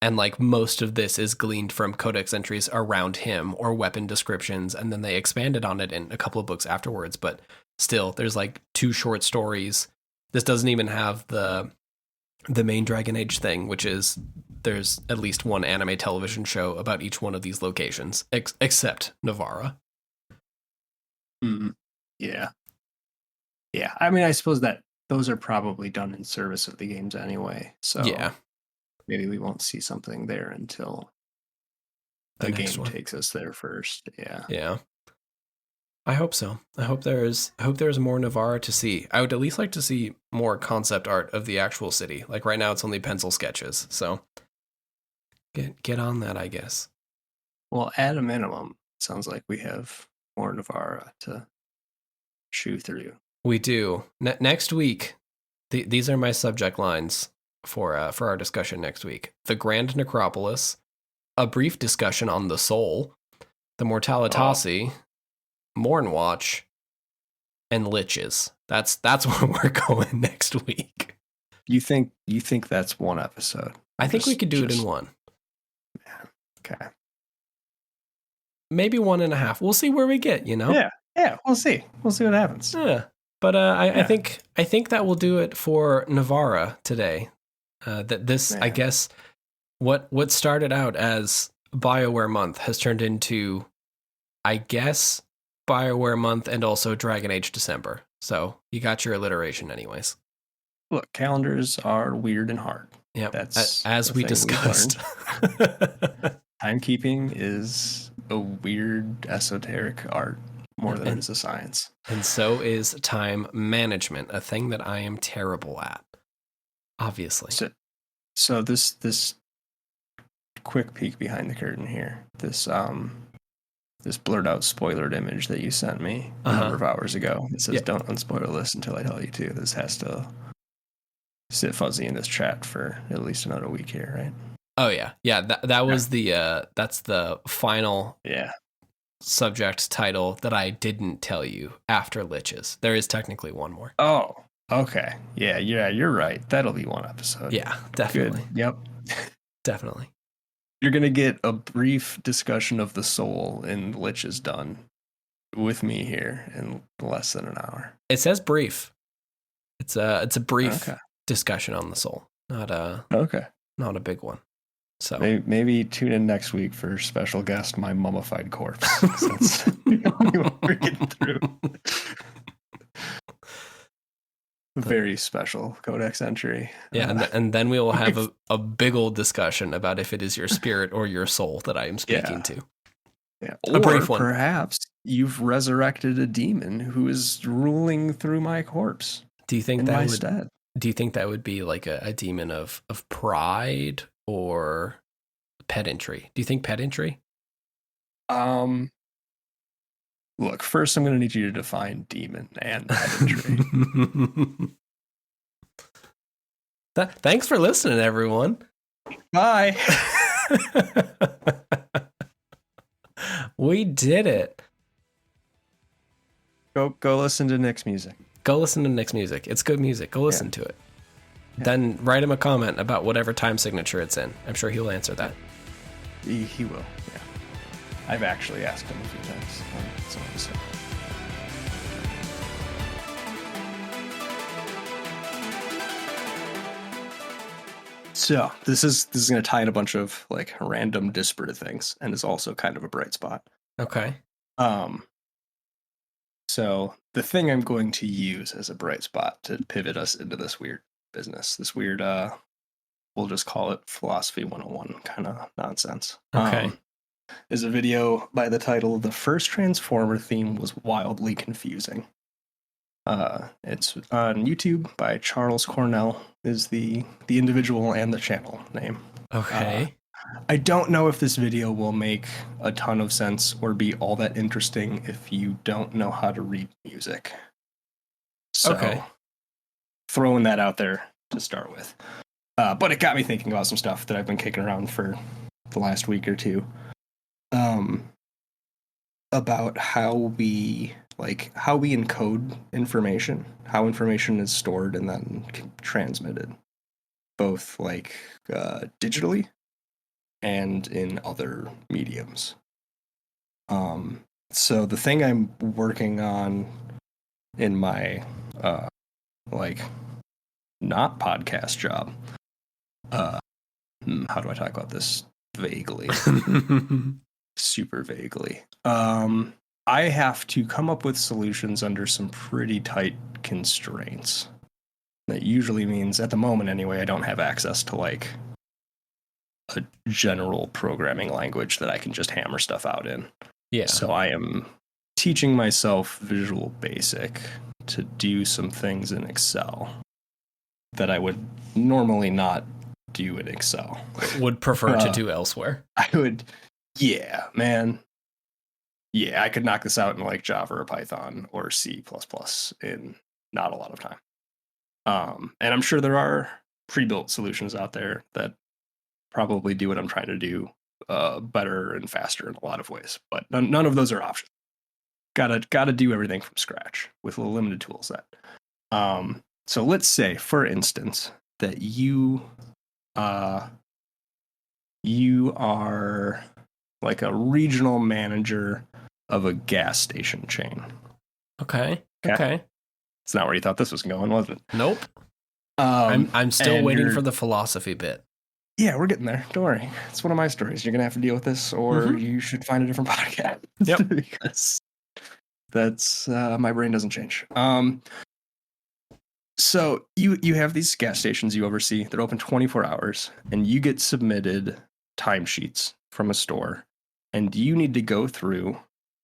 And like most of this is gleaned from Codex entries around him or weapon descriptions, and then they expanded on it in a couple of books afterwards. But still, there's like 2 short stories. This doesn't even have the main Dragon Age thing, which is there's at least one anime television show about each one of these locations, except Nevarra. Yeah. Yeah. I mean, I suppose that those are probably done in service of the games anyway. So yeah. Maybe we won't see something there until the game takes us there first. Yeah. Yeah. I hope so. I hope there's more Nevarra to see. I would at least like to see more concept art of the actual city. Like right now it's only pencil sketches. So get on that, I guess. Well, at a minimum, it sounds like we have more Nevarra to chew through. We do. Next week, these are my subject lines for our discussion next week. The Grand Necropolis, a brief discussion on the soul, the Mortalitasi, Mourn Watch, and liches. That's where we're going next week. You think that's one episode? I think we could do it in one. Man, okay. Maybe 1.5. We'll see where we get, Yeah, we'll see. We'll see what happens. Yeah. But I think that will do it for Nevarra today. I guess, what started out as BioWare Month has turned into, I guess, BioWare Month and also Dragon Age December. So you got your alliteration anyways. Look, calendars are weird and hard. Yeah, that's as we discussed. Timekeeping is a weird esoteric art more than it is a science. And so is time management, a thing that I am terrible at, obviously. So this quick peek behind the curtain here. This blurred out spoilered image that you sent me a number of hours ago. It says, "Don't unspoil this until I tell you to." This has to sit fuzzy in this chat for at least another week here, right? Oh yeah. That was that's the final subject title that I didn't tell you after Liches. There is technically one more. Oh, okay. Yeah, you're right. That'll be one episode. Yeah, definitely. Good. Yep. Definitely. You're going to get a brief discussion of the soul in Liches done with me here in less than an hour. It says brief. It's a brief discussion on the soul. Not a big one. So maybe tune in next week for special guest, my mummified corpse. That's what we're getting through. Very special Codex entry. Yeah, and then we will have a big old discussion about if it is your spirit or your soul that I am speaking to. Yeah. Or a brief one. Perhaps you've resurrected a demon who is ruling through my corpse. Do you think that would be like a demon of pride or pedantry? Do you think pedantry? Look, first I'm going to need you to define demon and pedantry. Thanks for listening, everyone. Bye. We did it. Go listen to Nick's music. Go listen to Nick's music. It's good music. Go listen to it. Yeah. Then write him a comment about whatever time signature it's in. I'm sure he'll answer that. He will, yeah. I've actually asked him a few times on some of his stuff. So this is going to tie in a bunch of like random disparate things, and is also kind of a bright spot. Okay. So the thing I'm going to use as a bright spot to pivot us into this weird business, this weird, we'll just call it philosophy 101 kind of nonsense. Okay. Is a video by the title "The First Transformer Theme Was Wildly Confusing." It's on YouTube by Charles Cornell is the individual and the channel name. Okay. I don't know if this video will make a ton of sense or be all that interesting if you don't know how to read music. So, throwing that out there to start with. But it got me thinking about some stuff that I've been kicking around for the last week or two. About how we encode information, how information is stored and then transmitted, both like digitally and in other mediums. So the thing I'm working on in my not podcast job, how do I talk about this vaguely? Super vaguely. I have to come up with solutions under some pretty tight constraints. That usually means, at the moment anyway, I don't have access to like a general programming language that I can just hammer stuff out in. Yeah. So I am teaching myself Visual Basic to do some things in Excel that I would normally not do in Excel. Would prefer to do elsewhere. I would. Yeah, man. Yeah, I could knock this out in like Java or Python or C++ in not a lot of time. And I'm sure there are pre-built solutions out there that probably do what I'm trying to do better and faster in a lot of ways. But none of those are options. Gotta do everything from scratch with a limited tool set. So let's say, for instance, that you are like a regional manager of a gas station chain. Okay. It's not where you thought this was going, was it? Nope. I'm still waiting for the philosophy bit. Yeah, we're getting there. Don't worry. It's one of my stories. You're going to have to deal with this, or you should find a different podcast. Yep. Because that's, my brain doesn't change. So you have these gas stations you oversee. They're open 24 hours, and you get submitted timesheets from a store, and you need to go through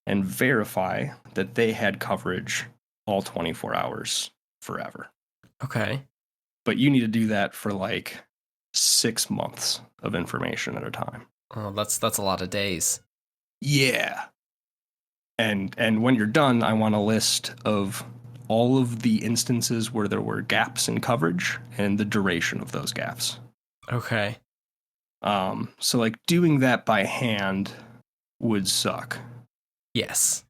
and verify that they had coverage all 24 hours forever. Okay. But you need to do that for like 6 months of information at a time. Oh, that's a lot of days. Yeah. And when you're done, I want a list of all of the instances where there were gaps in coverage and the duration of those gaps. Okay. So like doing that by hand would suck. Yes.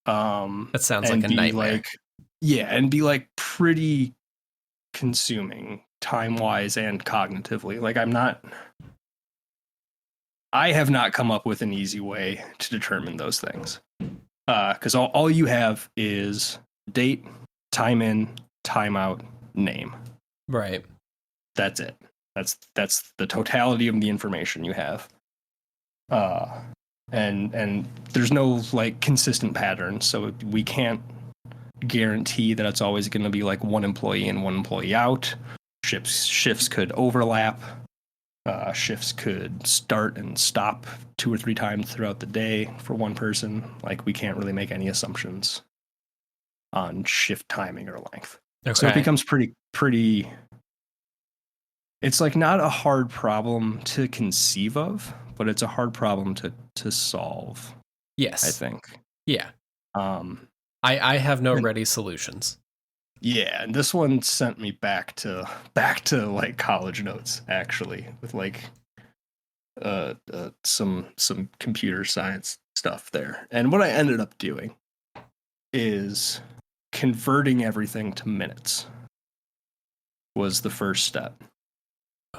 That sounds like a nightmare. And be like pretty consuming time-wise and cognitively. Like I have not come up with an easy way to determine those things. Because all you have is date, time in, time out, name. Right. That's it. That's the totality of the information you have. And there's no like consistent pattern, so we can't guarantee that it's always going to be like one employee in, one employee out. Shifts could overlap. Shifts could start and stop 2 or 3 times throughout the day for one person. Like we can't really make any assumptions on shift timing or length. Okay. So it becomes pretty. It's like not a hard problem to conceive of, but it's a hard problem to solve. Yes, I think. Yeah. I have no ready solutions. Yeah, and this one sent me back to like college notes actually, with like some computer science stuff there. And what I ended up doing is converting everything to minutes was the first step.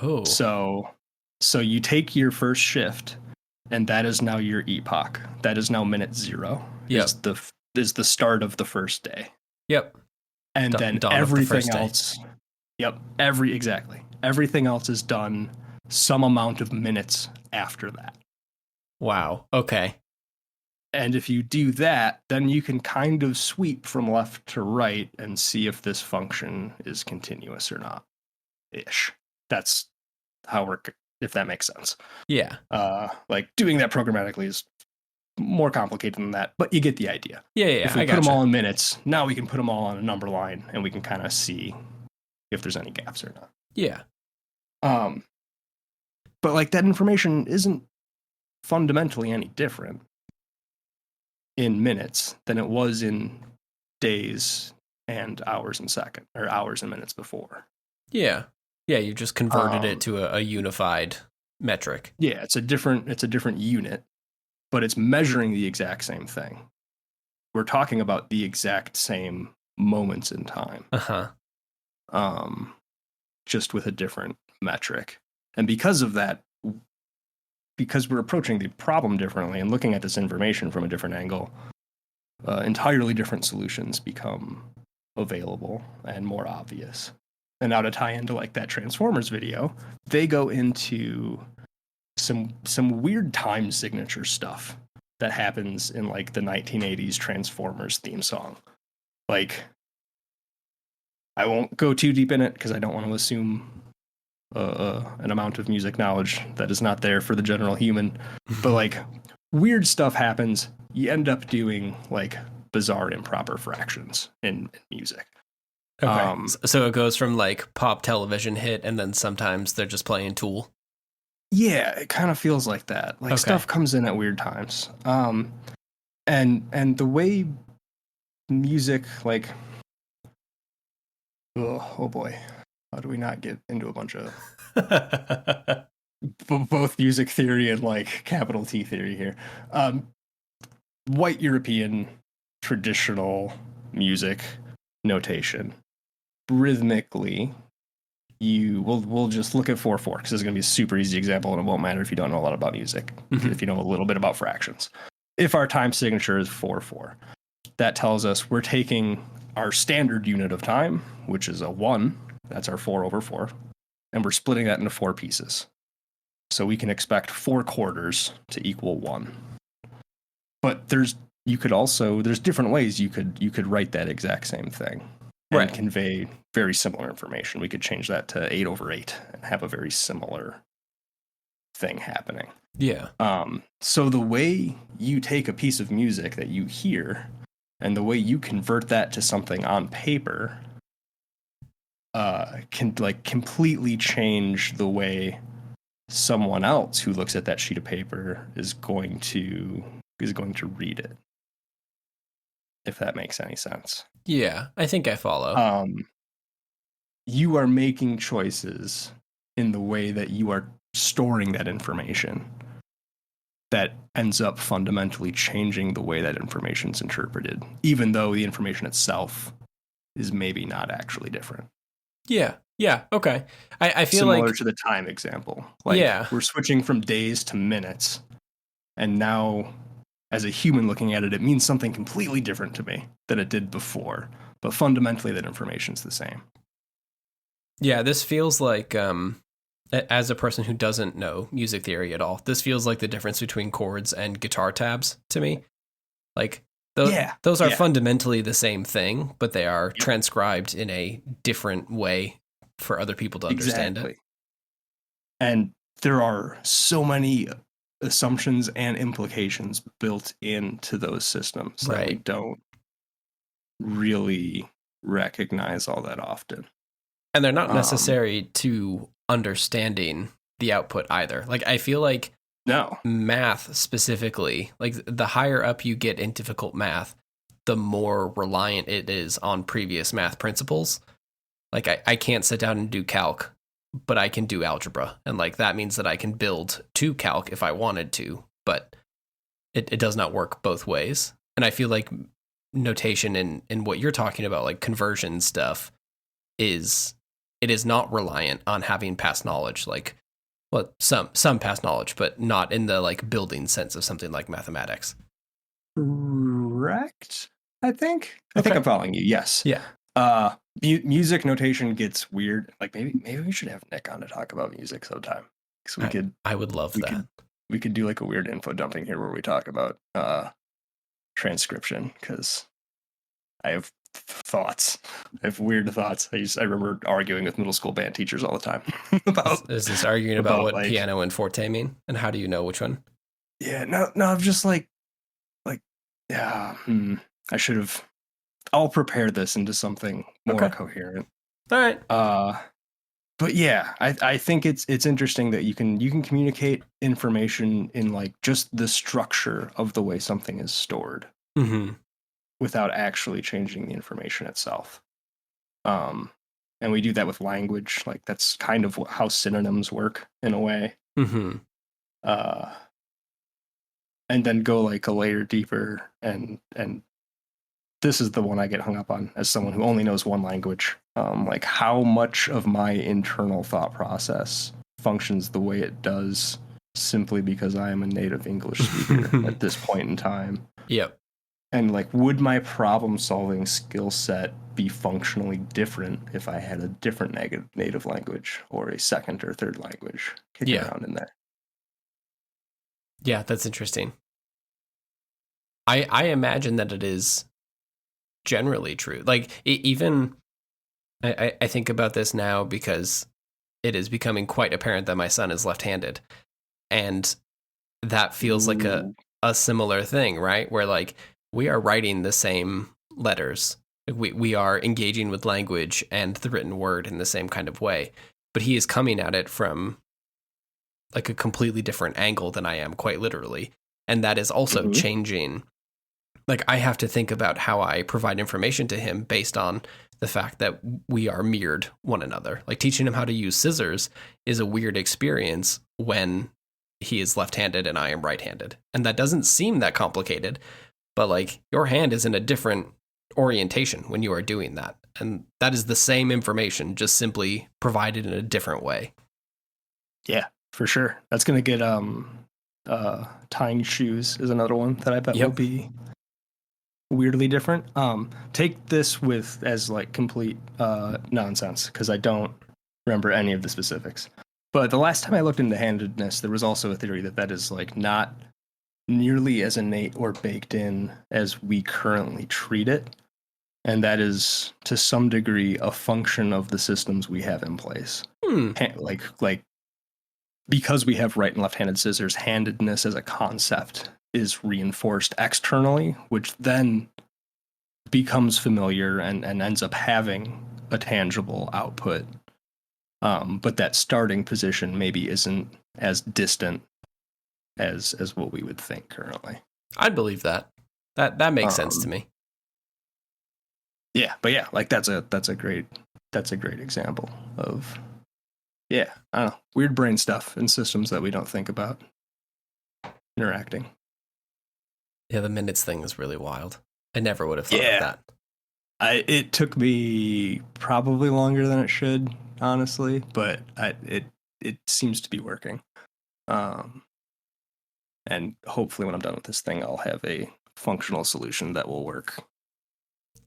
Oh. So you take your first shift, and that is now your epoch. That is now minute 0. Yep. Is the start of the first day. Yep. And then everything else. Yep. Everything else is done some amount of minutes after that. Wow. Okay. And if you do that, then you can kind of sweep from left to right and see if this function is continuous or not. Ish. That's how if that makes sense. Yeah. Like doing that programmatically is more complicated than that, but you get the idea. Yeah. If we put them all in minutes, now we can put them all on a number line and we can kind of see if there's any gaps or not. Yeah. But like that information isn't fundamentally any different in minutes than it was in days and hours and hours and minutes before. Yeah. Yeah, you just converted it to a unified metric. Yeah, it's a different unit, but it's measuring the exact same thing. We're talking about the exact same moments in time. Just with a different metric. And because of that, because we're approaching the problem differently and looking at this information from a different angle, entirely different solutions become available and more obvious. And now to tie into like that Transformers video, they go into some weird time signature stuff that happens in like the 1980s Transformers theme song. Like, I won't go too deep in it because I don't want to assume an amount of music knowledge that is not there for the general human. But like weird stuff happens. You end up doing like bizarre improper fractions in music. Okay. So it goes from like pop television hit, and then sometimes they're just playing Tool. Yeah, it kind of feels like that. Like stuff comes in at weird times. And the way music like, oh boy, how do we not get into a bunch of both music theory and like capital T theory here? White European traditional music notation. Rhythmically, we'll just look at 4/4 because this is going to be a super easy example, and it won't matter if you don't know a lot about music. If you know a little bit about fractions. If our time signature is 4/4, that tells us we're taking our standard unit of time, which is a 1, that's our 4/4, and we're splitting that into 4 pieces. So we can expect 4 quarters to equal 1. But there's different ways you could write that exact same thing. And convey very similar information. We could change that to 8/8 and have a very similar thing happening. Yeah. So the way you take a piece of music that you hear and the way you convert that to something on paper can like completely change the way someone else who looks at that sheet of paper is going to read it. If that makes any sense. Yeah, I think I follow. You are making choices in the way that you are storing that information that ends up fundamentally changing the way that information is interpreted, even though the information itself is maybe not actually different. Yeah. Okay. I feel similar like to the time example. Like, yeah, we're switching from days to minutes, and now, as a human looking at it, it means something completely different to me than it did before. But fundamentally, that information's the same. Yeah, this feels like, as a person who doesn't know music theory at all, this feels like the difference between chords and guitar tabs to me. Like, those are fundamentally the same thing, but they are transcribed in a different way for other people to understand it. And there are so many assumptions and implications built into those systems that we don't really recognize all that often. And they're not necessary to understanding the output either. Like, I feel like math specifically, like the higher up you get in difficult math, the more reliant it is on previous math principles. Like, I can't sit down and do calc, but I can do algebra. And like, that means that I can build to calc if I wanted to, but it does not work both ways. And I feel like notation in what you're talking about, like conversion stuff, it is not reliant on having past knowledge, like, well, some past knowledge, but not in the like building sense of something like mathematics. Correct. I think I'm following you. Yes. Yeah. Music notation gets weird. Like, maybe we should have Nick on to talk about music sometime. Because I would love that. We could do like a weird info dumping here where we talk about transcription, because I have thoughts. I have weird thoughts. I remember arguing with middle school band teachers all the time about. Is this arguing about what like, piano and forte mean, and how do you know which one? Yeah, no. I'm just like, yeah. I should have. I'll prepare this into something more coherent. All right. But yeah, I think it's interesting that you can communicate information in like just the structure of the way something is stored. Mm-hmm. Without actually changing the information itself. And we do that with language. Like, that's kind of how synonyms work in a way. Mm-hmm. And then go like a layer deeper, and this is the one I get hung up on as someone who only knows one language. Like, how much of my internal thought process functions the way it does simply because I am a native English speaker at this point in time. Yep. And like, would my problem solving skill set be functionally different if I had a different native language or a second or third language kicking around in there? Yeah, that's interesting. I imagine that it is generally true. Like, even I think about this now because it is becoming quite apparent that my son is left-handed, and that feels like a similar thing, right? Where like, we are writing the same letters. We are engaging with language and the written word in the same kind of way, but he is coming at it from like a completely different angle than I am, quite literally. And that is also changing. Like, I have to think about how I provide information to him based on the fact that we are mirrored one another. Like, teaching him how to use scissors is a weird experience when he is left-handed and I am right-handed. And that doesn't seem that complicated. But like, your hand is in a different orientation when you are doing that. And that is the same information, just simply provided in a different way. Yeah, for sure. That's going to get, tying shoes is another one that I bet will be weirdly different. Take this with as like complete nonsense, because I don't remember any of the specifics. But the last time I looked into handedness, there was also a theory that is like not nearly as innate or baked in as we currently treat it, and that is to some degree a function of the systems we have in place. Like because we have right and left-handed scissors, handedness as a concept is reinforced externally, which then becomes familiar and ends up having a tangible output. But that starting position maybe isn't as distant as what we would think currently. I'd believe that. That makes sense to me. Yeah, but yeah, like that's a great example of, yeah, I don't know, weird brain stuff in systems that we don't think about interacting. Yeah, the minutes thing is really wild. I never would have thought of that. It took me probably longer than it should, honestly, but it seems to be working. And hopefully when I'm done with this thing, I'll have a functional solution that will work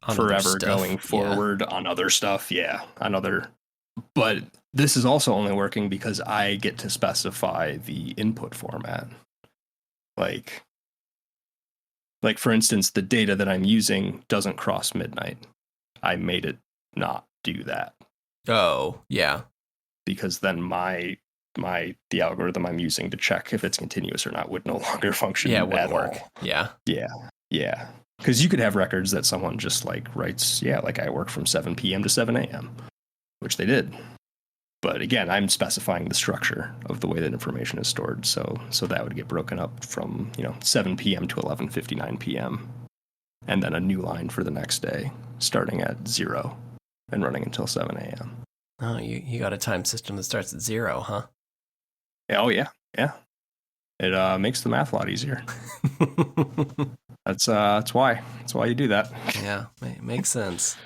on forever going forward on other stuff. Yeah, on other. But this is also only working because I get to specify the input format. Like for instance, the data that I'm using doesn't cross midnight. I made it not do that. Oh, yeah. Because then the algorithm I'm using to check if it's continuous or not would no longer function at all. Yeah. Yeah. Because you could have records that someone just like writes, like I work from 7 p.m. to 7 a.m., which they did. But again, I'm specifying the structure of the way that information is stored. So that would get broken up from 7 p.m. to 11:59 p.m. and then a new line for the next day, starting at 0 and running until 7 a.m. Oh, you got a time system that starts at 0, huh? Oh yeah. It makes the math a lot easier. That's why you do that. Yeah, it makes sense.